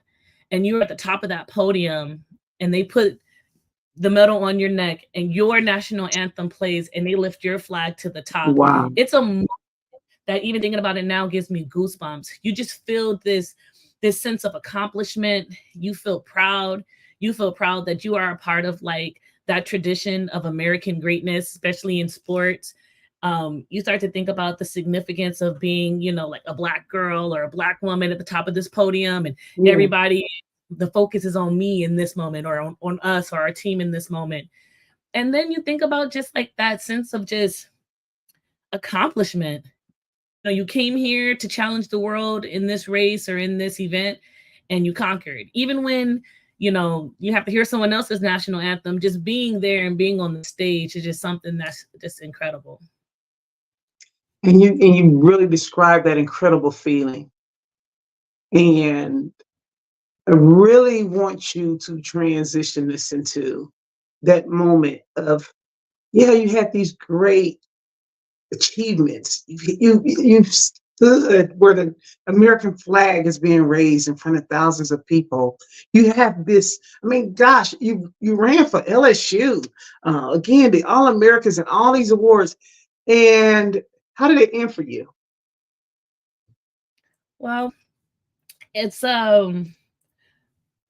and you're at the top of that podium, and they put the medal on your neck, and your national anthem plays, and they lift your flag to the top. Wow. It's a moment that even thinking about it now gives me goosebumps. You just feel this sense of accomplishment. You feel proud. You feel proud that you are a part of like that tradition of American greatness, especially in sports. You start to think about the significance of being, you know, like a Black girl or a Black woman at the top of this podium, and everybody, the focus is on me in this moment, or on us or our team in this moment. And then you think about just like that sense of just accomplishment. You know, you came here to challenge the world in this race or in this event, and you conquered. Even when, you know, you have to hear someone else's national anthem, just being there and being on the stage is just something that's just incredible. And you really describe that incredible feeling. And I really want you to transition this into that moment of, you had these great achievements. You've stood where the American flag is being raised in front of thousands of people. You have this, I mean, gosh, you ran for LSU. Again, the All-Americans and all these awards. And how did it end for you? Well, it's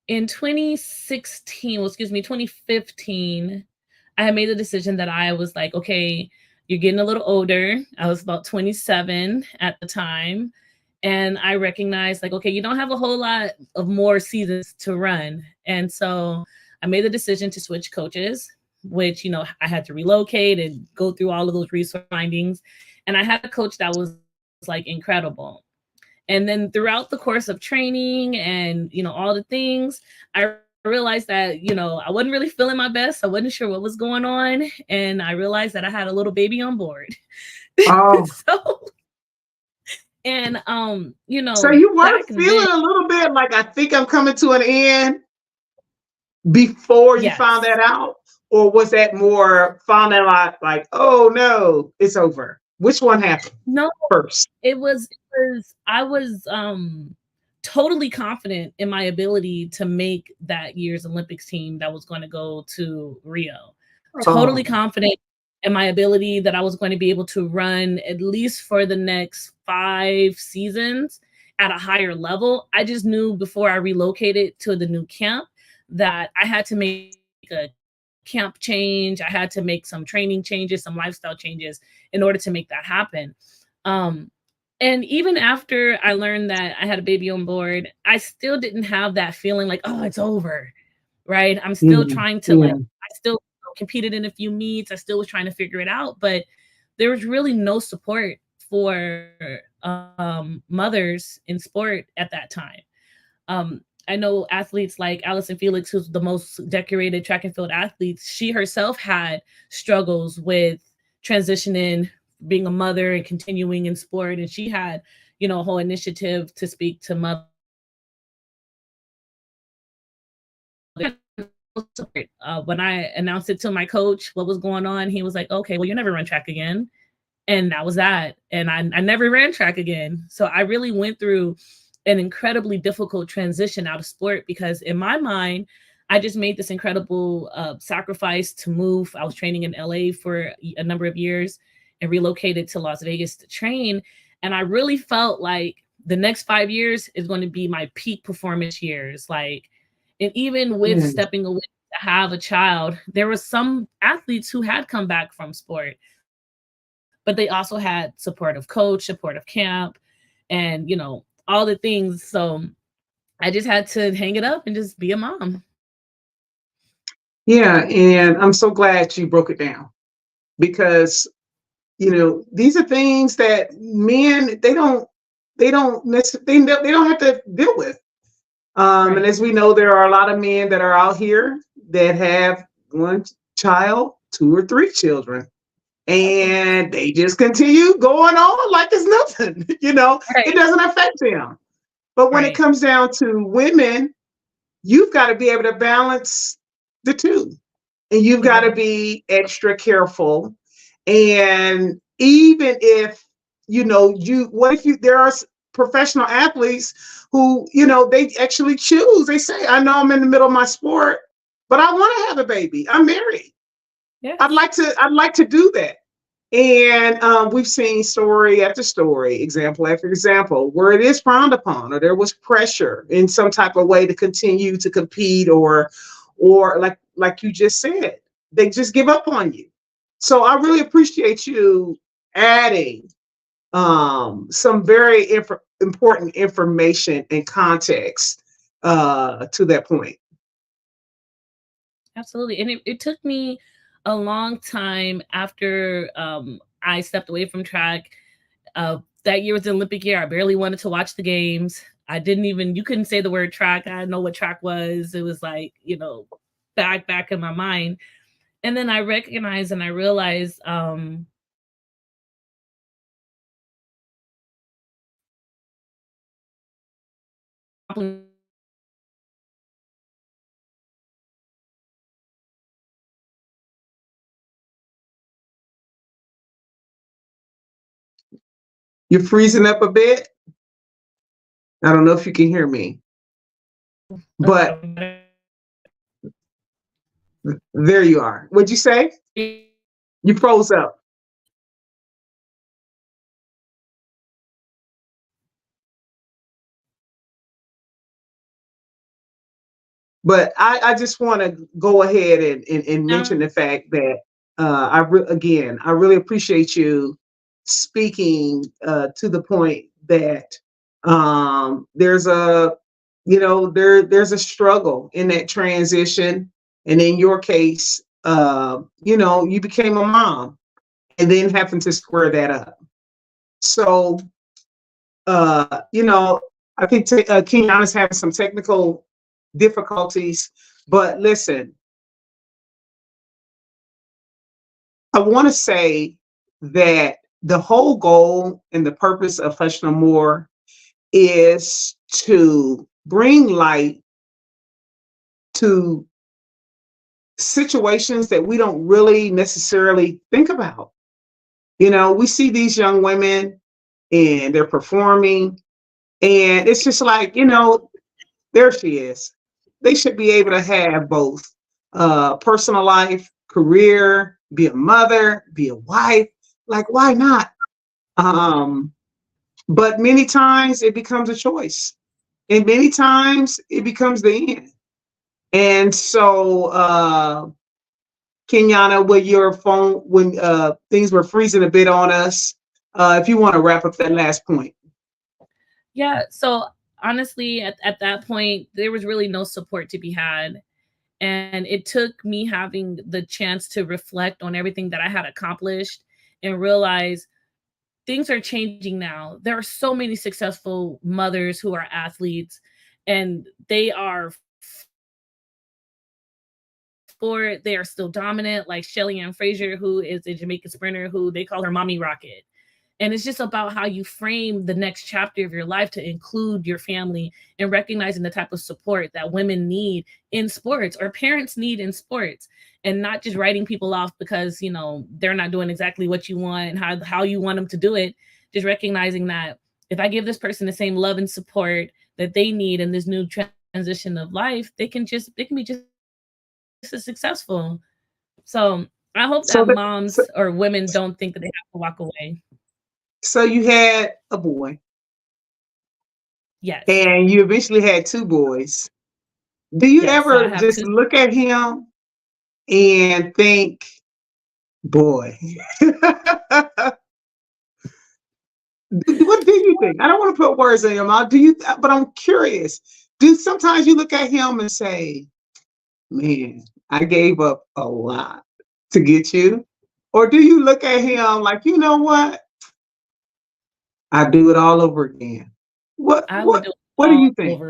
in 2015, I had made the decision that I was like, okay, you're getting a little older. I was about 27 at the time. And I recognized like, okay, you don't have a whole lot of more seasons to run. And so I made the decision to switch coaches, which, you know, I had to relocate and go through all of those resource findings. And I had a coach that was like incredible. And then throughout the course of training and, all the things, I realized that, I wasn't really feeling my best. I wasn't sure what was going on. And I realized that I had a little baby on board. Oh. So So you were feeling then, a little bit like, I think I'm coming to an end before you found that out? Or was that more found out like, oh no, it's over? Which one happened? No, first? I was totally confident in my ability to make that year's Olympics team that was going to go to Rio. Totally confident in my ability that I was going to be able to run at least for the next 5 seasons at a higher level. I just knew before I relocated to the new camp that I had to make a camp change. I had to make some training changes, some lifestyle changes in order to make that happen. And even after I learned that I had a baby on board, I still didn't have that feeling like, oh, it's over, right? I'm still trying to I still competed in a few meets. I still was trying to figure it out, but there was really no support for mothers in sport at that time. I know athletes like Allison Felix, who's the most decorated track and field athlete. She herself had struggles with transitioning, being a mother and continuing in sport. And she had, a whole initiative to speak to mothers. When I announced it to my coach, what was going on, he was like, okay, well, you never run track again. And that was that. And I never ran track again. So I really went through an incredibly difficult transition out of sport because in my mind, I just made this incredible sacrifice to move. I was training in LA for a number of years and relocated to Las Vegas to train. And I really felt like the next 5 years is going to be my peak performance years. And even with stepping away to have a child, there were some athletes who had come back from sport, but they also had supportive coach, supportive camp, and, all the things. So I just had to hang it up and just be a mom. Yeah. And I'm so glad you broke it down because, these are things that men, they don't have to deal with. Right. And as we know, there are a lot of men that are out here that have 1 child, 2 or 3 children. And they just continue going on like it's nothing, right. It doesn't affect them. But when it comes down to women, you've got to be able to balance the two. And you've got to be extra careful. And even if, there are professional athletes who, they actually choose, they say, I know I'm in the middle of my sport, but I want to have a baby. I'm married. Yes. I'd like to do that. And we've seen story after story, example after example, where it is frowned upon, or there was pressure in some type of way to continue to compete, or like you just said, they just give up on you. So I really appreciate you adding some very important information and context to that point. Absolutely. And it took me a long time after I stepped away from track. That year was the Olympic year. I barely wanted to watch the games. You couldn't say the word track. I didn't know what track was. It was like, back in my mind. And then I recognized and I realized you're freezing up a bit. I don't know if you can hear me, but there you are. What'd you say? You froze up. But I just want to go ahead and mention the fact that I really appreciate you speaking to the point that there's a there's a struggle in that transition, and in your case, you became a mom and then having to square that up. So You know, I think Kenyanna's having some technical difficulties, but listen, I want to say that the whole goal and the purpose of Hush No More is to bring light to situations that we don't really necessarily think about. You know, we see these young women and they're performing, and it's just like, you know, there she is. They should be able to have both personal life, career, be a mother, be a wife. Like, why not? But many times it becomes a choice, and many times it becomes the end. And so, Kenyanna, with your phone, when things were freezing a bit on us, if you want to wrap up that last point. Yeah. So honestly, at that point, there was really no support to be had. And it took me having the chance to reflect on everything that I had accomplished and realize things are changing now. There are so many successful mothers who are athletes, and they are they are still dominant, like Shelly Ann Frazier, who is a Jamaican sprinter who they call her Mommy Rocket. And it's just about how you frame the next chapter of your life to include your family and recognizing the type of support that women need in sports or parents need in sports, and not just writing people off because, you know, they're not doing exactly what you want and how you want them to do it. Just recognizing that if I give this person the same love and support that they need in this new transition of life, they can be just as successful. So I hope that moms or women don't think that they have to walk away. So you had a boy. Yes. And you eventually had two boys. Do you ever just look at him and think, boy, what do you think? I don't want to put words in your mouth. But I'm curious. Do sometimes you look at him and say, man, I gave up a lot to get you? Or do you look at him like, you know what? I do it all over again. What do you think?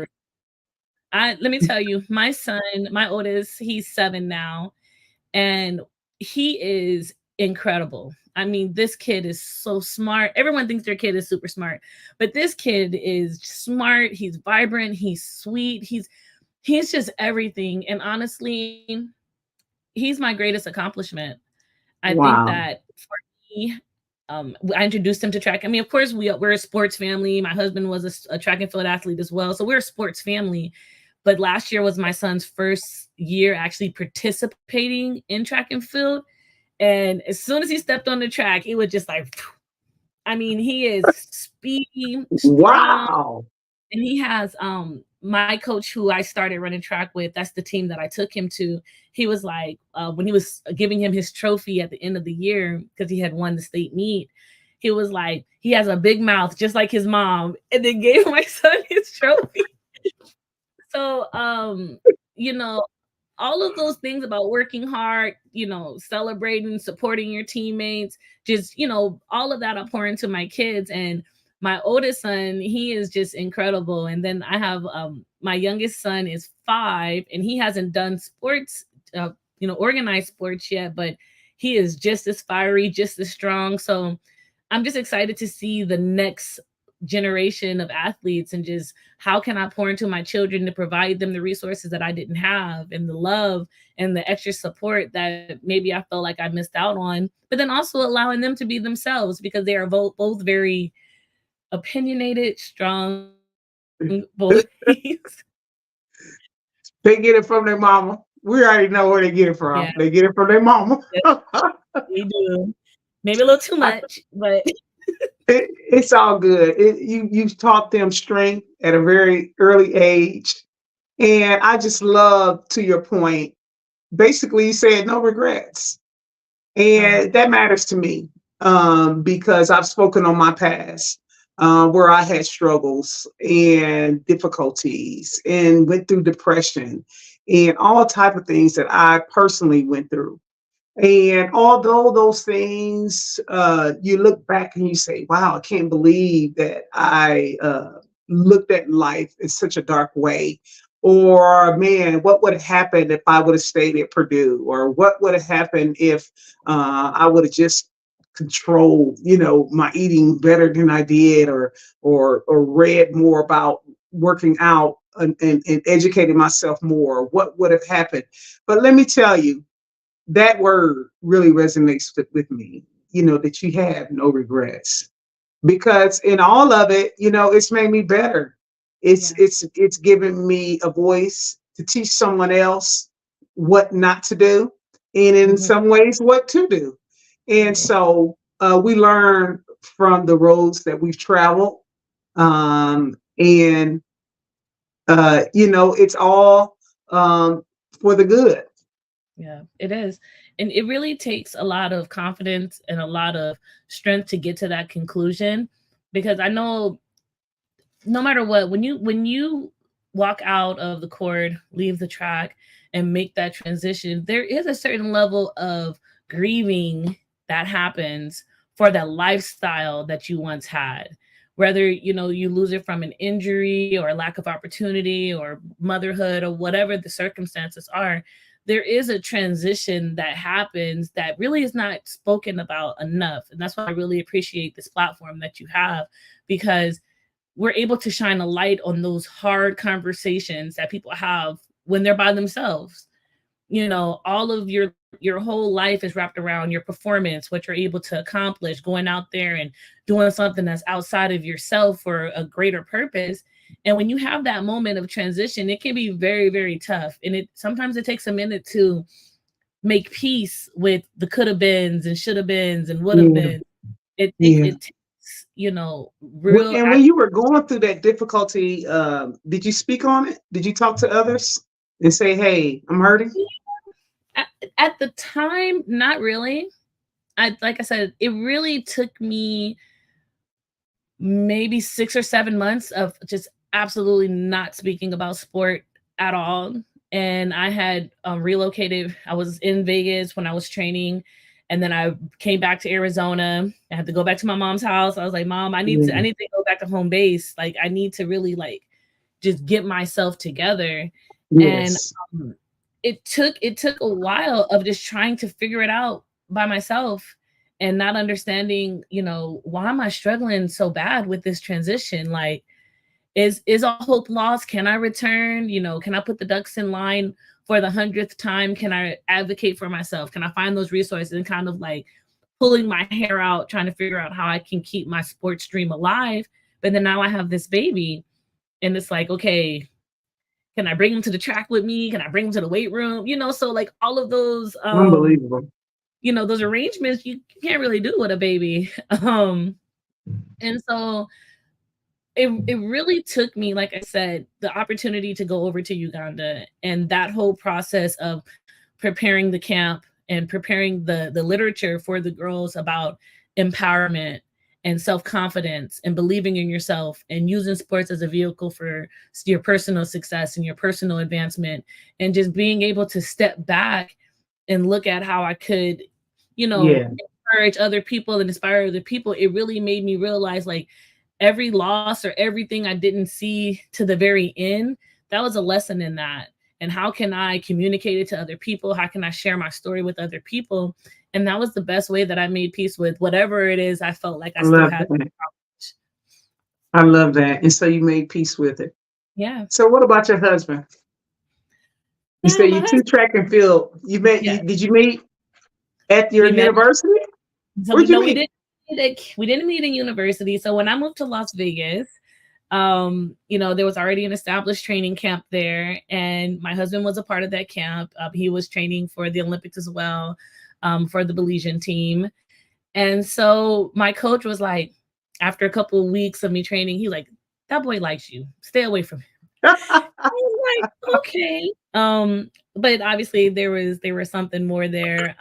Let me tell you, my son, my oldest, he's 7 now, and he is incredible. I mean, this kid is so smart. Everyone thinks their kid is super smart, but this kid is smart. He's vibrant. He's sweet. He's just everything. And honestly, he's my greatest accomplishment. I think that for me, I introduced him to track. I mean, of course, we're a sports family. My husband was a track and field athlete as well. So we're a sports family. But last year was my son's first year actually participating in track and field. And as soon as he stepped on the track, it was just like, I mean, he is speedy, strong, and he has my coach who I started running track with, that's the team that I took him to. He was like, when he was giving him his trophy at the end of the year, because he had won the state meet, he was like, he has a big mouth, just like his mom, and then gave my son his trophy. So, you know, all of those things about working hard, you know, celebrating, supporting your teammates, just, you know, all of that I pour into my kids. And my oldest son, he is just incredible. And then I have my youngest son is 5, and he hasn't done sports, you know, organized sports yet, but he is just as fiery, just as strong. So I'm just excited to see the next generation of athletes, and just how can I pour into my children to provide them the resources that I didn't have, and the love and the extra support that maybe I felt like I missed out on, but then also allowing them to be themselves, because they are both very opinionated, strong boys. They get it from their mama. We already know where they get it from. Yeah. They get it from their mama. They do. Maybe a little too much, but it's all good. You've taught them strength at a very early age. And I just love, to your point, basically you said no regrets. And that matters to me because I've spoken on my past where I had struggles and difficulties and went through depression and all type of things that I personally went through. And although those things, you look back and you say, wow, I can't believe that I looked at life in such a dark way. Or, man, what would have happened if I would have stayed at Purdue? Or what would have happened if I would have just controlled, my eating better than I did, or read more about working out and educating myself more? What would have happened? But let me tell you, that word really resonates with me, that you have no regrets, because in all of it, it's made me better. It's given me a voice to teach someone else what not to do, and in some ways what to do. And so we learn from the roads that we've traveled. And it's all for the good. Yeah, it is. And it really takes a lot of confidence and a lot of strength to get to that conclusion, because I know no matter what, when you walk out of the court, leave the track and make that transition, there is a certain level of grieving that happens for that lifestyle that you once had. Whether, you lose it from an injury or a lack of opportunity or motherhood or whatever the circumstances are, there is a transition that happens that really is not spoken about enough. And that's why I really appreciate this platform that you have, because we're able to shine a light on those hard conversations that people have when they're by themselves. All of your whole life is wrapped around your performance, what you're able to accomplish, going out there and doing something that's outside of yourself for a greater purpose. And when you have that moment of transition, it can be very, very tough. And sometimes it takes a minute to make peace with the could have beens and should have beens and would have been. It takes, real. And when you were going through that difficulty, did you speak on it? Did you talk to others and say, hey, I'm hurting? At the time, not really. Like I said, it really took me maybe 6 or 7 months of just absolutely not speaking about sport at all. And I had relocated. I was in Vegas when I was training, and then I came back to Arizona. I had to go back to my mom's house. I was like, Mom, I need to go back to home base. Like, I need to really just get myself together. Yes. And it took a while of just trying to figure it out by myself and not understanding, why am I struggling so bad with this transition? Like, is all hope lost? Can I return? Can I put the ducks in line for the 100th time? Can I advocate for myself? Can I find those resources? And kind of pulling my hair out, trying to figure out how I can keep my sports dream alive. But then now I have this baby, and it's like, okay, can I bring him to the track with me? Can I bring him to the weight room? So all of those, unbelievable. Those arrangements you can't really do with a baby. And so it really took me, like I said, the opportunity to go over to Uganda, and that whole process of preparing the camp and preparing the literature for the girls about empowerment and self-confidence and believing in yourself and using sports as a vehicle for your personal success and your personal advancement, and just being able to step back and look at how I could, encourage other people and inspire other people. It really made me realize every loss or everything I didn't see to the very end, that was a lesson in that. And how can I communicate it to other people? How can I share my story with other people? And that was the best way that I made peace with whatever it is I felt like I still had to accomplish. I love that. And so you made peace with it. Yeah. So what about your husband? You say you two track and field. You met? Yeah. Did you meet at your university? So we didn't meet in university. So when I moved to Las Vegas, there was already an established training camp there, and my husband was a part of that camp. He was training for the Olympics as well, for the Belizean team. And so my coach was like, after a couple of weeks of me training, he's like, that boy likes you. Stay away from him. I was like, okay. But obviously there was something more there.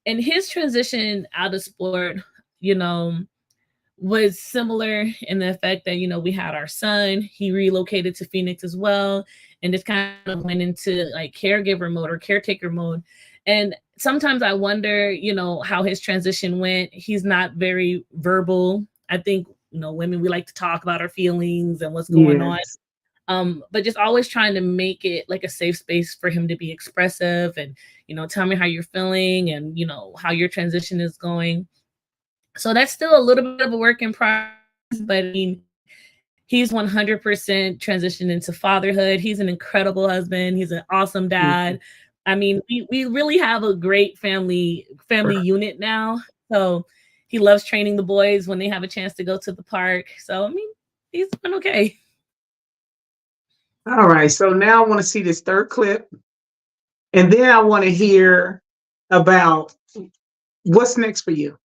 And his transition out of sport, was similar in the effect that, we had our son, he relocated to Phoenix as well, and just kind of went into caregiver mode or caretaker mode. And sometimes I wonder, how his transition went. He's not very verbal. I think, women, we like to talk about our feelings and what's going on. But just always trying to make it like a safe space for him to be expressive and, tell me how you're feeling and, how your transition is going. So that's still a little bit of a work in progress, but I mean, he's 100% transitioned into fatherhood. He's an incredible husband. He's an awesome dad. I mean, we really have a great family unit now. So he loves training the boys when they have a chance to go to the park. So, I mean, he's been okay. All right. So now I want to see this third clip. And then I want to hear about what's next for you.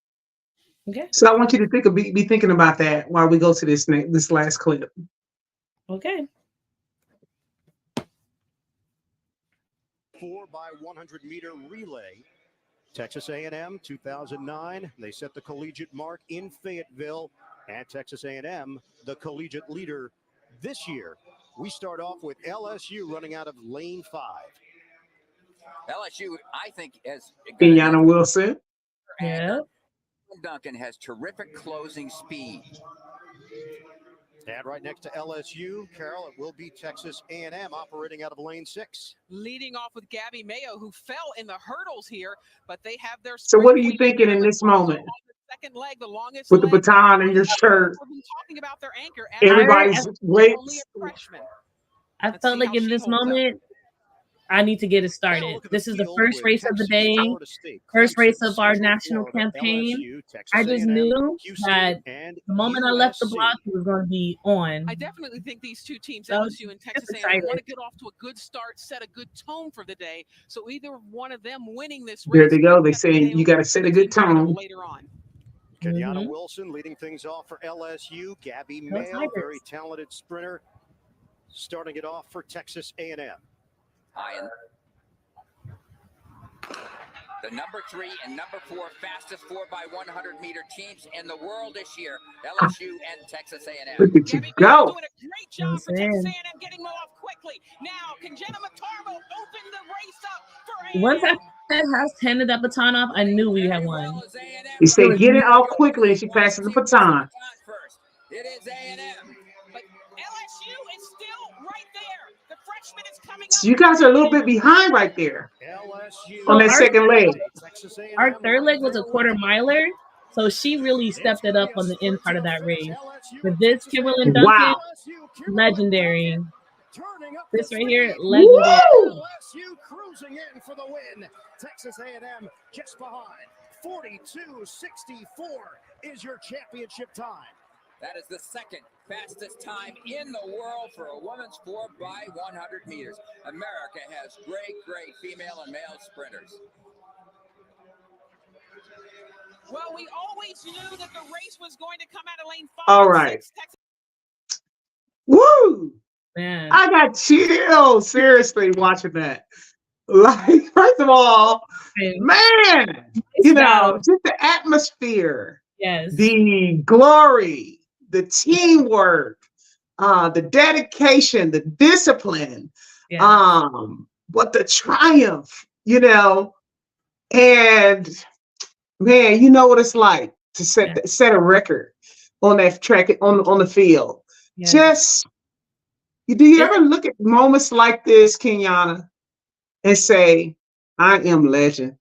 Okay. So I want you to be thinking about that while we go to this last clip. Okay. 4x100-meter relay. Texas A&M 2009. They set the collegiate mark in Fayetteville. At Texas A&M, the collegiate leader this year. We start off with LSU running out of lane 5. LSU, I think, has Kenyanna Wilson. Yeah. Duncan has terrific closing speed. And right next to LSU, Carol, it will be Texas A&M operating out of lane 6. Leading off with Gabby Mayo, who fell in the hurdles here, but they have their. So what are you thinking in this moment? Second leg, the longest with the leg. baton in your shirt? We've been talking about their anchor. Everybody's waiting. I felt like in this moment, I need to get it started. This is the first race of the day, first race of our national campaign. I just knew that the moment I left the block, it was going to be on. I definitely think these two teams, LSU and Texas A&M, want to get off to a good start, set a good tone for the day. So either one of them winning this race. There they go. They say you got to set a good tone. Later on. Kenyanna Wilson leading things off for LSU. Gabby Mayo, very talented sprinter, starting it off for Texas A&M. The number 3 and number 4 fastest 4x100-meter teams in the world this year, LSU and Texas A&M. Look at you go. Doing a great job for Texas A&M, getting them off quickly. Now, Kenyanna Matarmo opened the race up for A&M. Once I handed that baton off, I knew we had won. He said, "Get it off quickly," and she passes the baton. It is A&M. But LSU is still right there. The freshman is coming up. So you guys are a little bit behind right there on that second leg. Our third leg was a quarter miler, so she really stepped it up on the end part of that race. But this Kimberlyn Duncan, legendary. This right here, legendary. LSU cruising in for the win. Texas A&M just behind. 42.64 is your championship time. That is the second fastest time in the world for a women's 4x100 meters. America has great female and male sprinters. Well, we always knew that the race was going to come out of lane 5. All right. Woo! Man. I got chills seriously watching that. Like, first of all, man, just the atmosphere, the glory, the teamwork, the dedication, the discipline, but the triumph, and man, you know what it's like to set a record on that track on the field. Do you ever look at moments like this, Kenyanna, and say, "I am legend"?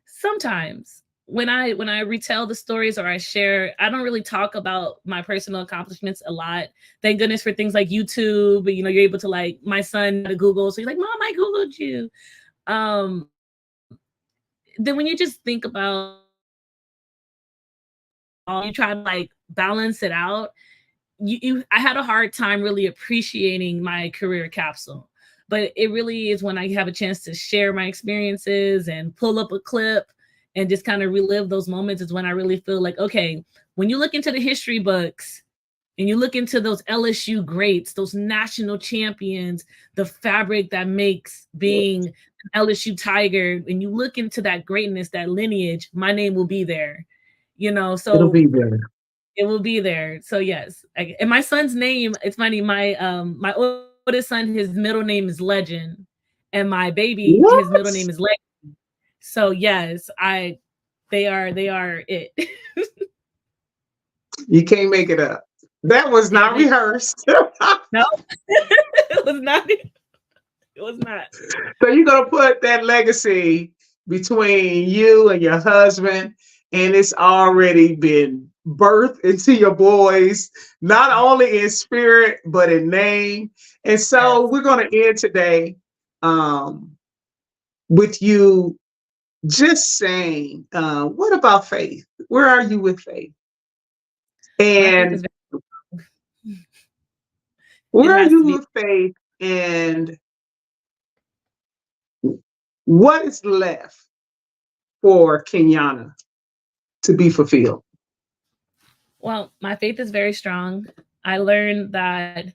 Sometimes when I retell the stories or I share, I don't really talk about my personal accomplishments a lot. Thank goodness for things like YouTube. You're able to, like, my son to Google, so he's like, "Mom, I Googled you." Then when you just think about, you try to like balance it out. I had a hard time really appreciating my career capsule, but it really is when I have a chance to share my experiences and pull up a clip and just kind of relive those moments is when I really feel like, okay, when you look into the history books and you look into those LSU greats, those national champions, the fabric that makes being an LSU Tiger, and you look into that greatness, that lineage, my name will be there, so it'll be there. It will be there. So yes. And my son's name, it's funny, my oldest son, his middle name is Legend. and my baby, his middle name is Legacy. So yes, they are it. You can't make it up. That was not rehearsed. No, it was not. It was not. So you're gonna put that legacy between you and your husband, and it's already been birthed into your boys, not only in spirit but in name. And so we're gonna end today with you just saying, what about faith? Where are you with faith? And where are you with faith? And what is left for Kenyanna to be fulfilled? Well, my faith is very strong. I learned that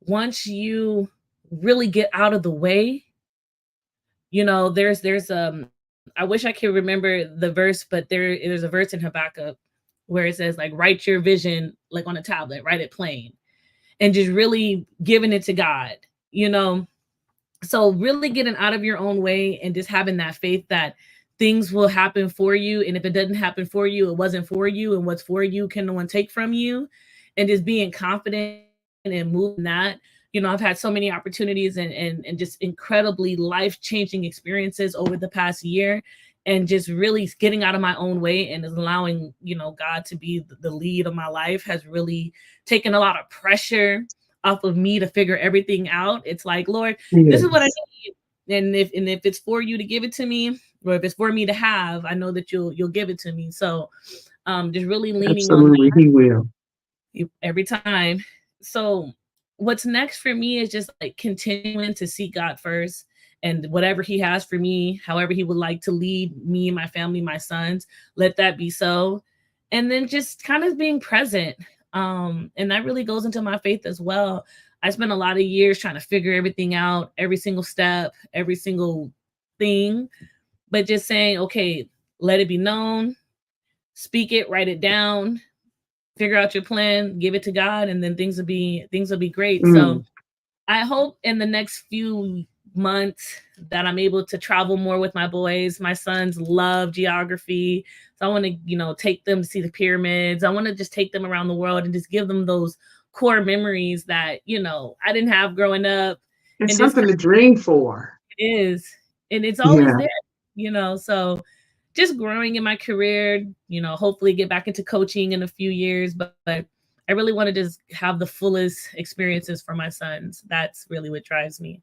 once you really get out of the way, there's I wish I could remember the verse, but there's a verse in Habakkuk where it says, like, write your vision like on a tablet, write it plain, and just really giving it to God, So really getting out of your own way and just having that faith that things will happen for you. And if it doesn't happen for you, it wasn't for you. And what's for you can no one take from you. And just being confident and moving that. I've had so many opportunities and just incredibly life-changing experiences over the past year, and just really getting out of my own way and allowing, God to be the lead of my life has really taken a lot of pressure off of me to figure everything out. It's like, Lord, this is what I need. And if it's for you to give it to me, or if it's for me to have, I know that you'll give it to me. So just really leaning on that. He will. Every time. So what's next for me is just like continuing to seek God first, and whatever he has for me, however he would like to lead me, my family, my sons, let that be so. And then just kind of being present. And that really goes into my faith as well. I spent a lot of years trying to figure everything out, every single step, every single thing, but just saying, okay, let it be known, speak it, write it down, figure out your plan, give it to God, and then things will be great. So I hope in the next few months that I'm able to travel more with my boys. My sons love geography. So I want to, take them to see the pyramids. I want to just take them around the world and just give them those core memories that, I didn't have growing up. It's something to dream for. It is. And it's always there, so just growing in my career, hopefully get back into coaching in a few years, but I really want to just have the fullest experiences for my sons. That's really what drives me.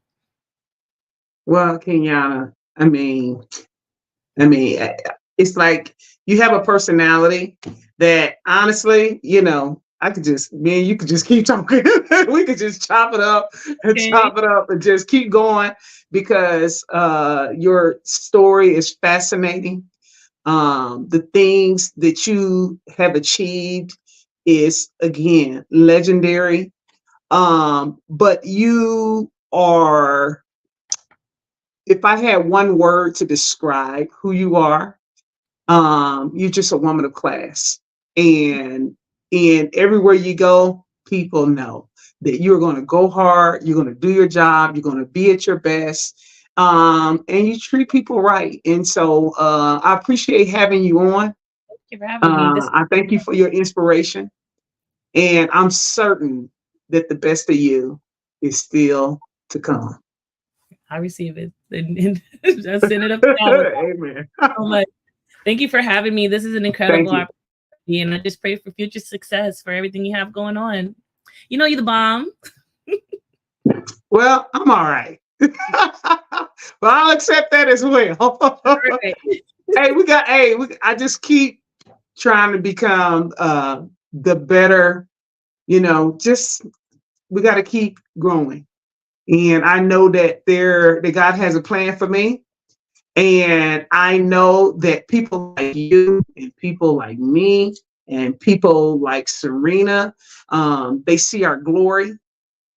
Well, Kenyanna, I mean, it's like you have a personality that honestly, I could just, you could just keep talking. We could just chop it up and just keep going, because your story is fascinating. The things that you have achieved is, again, legendary. But you are, if I had one word to describe who you are, you're just a woman of class. And everywhere you go, people know that you're going to go hard, you're going to do your job, you're going to be at your best, and you treat people right. And so I appreciate having you on. Thank you for having me. I thank you for your inspiration. And I'm certain that the best of you is still to come. I receive it. Just send it up to God. Amen. So much. Thank you for having me. This is an incredible opportunity, and I just pray for future success for everything you have going on. You're the bomb. Well, I'm all right. But I'll accept that as well. I just keep trying to become the better, we got to keep growing. And I know that God has a plan for me. And I know that people like you and people like me and people like Sirena, they see our glory,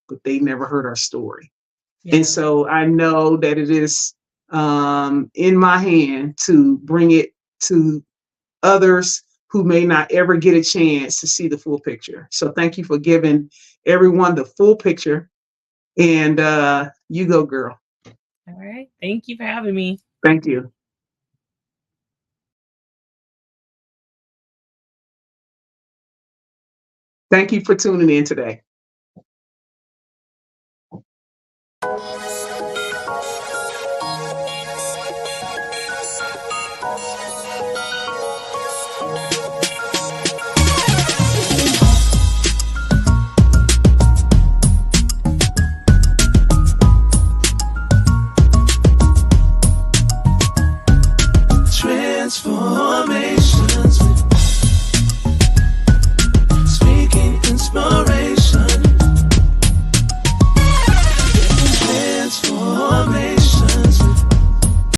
but they never heard our story. Yeah. And so I know that it is in my hand to bring it to others who may not ever get a chance to see the full picture. So thank you for giving everyone the full picture. And you go, girl. All right. Thank you for having me. Thank you. Thank you for tuning in today.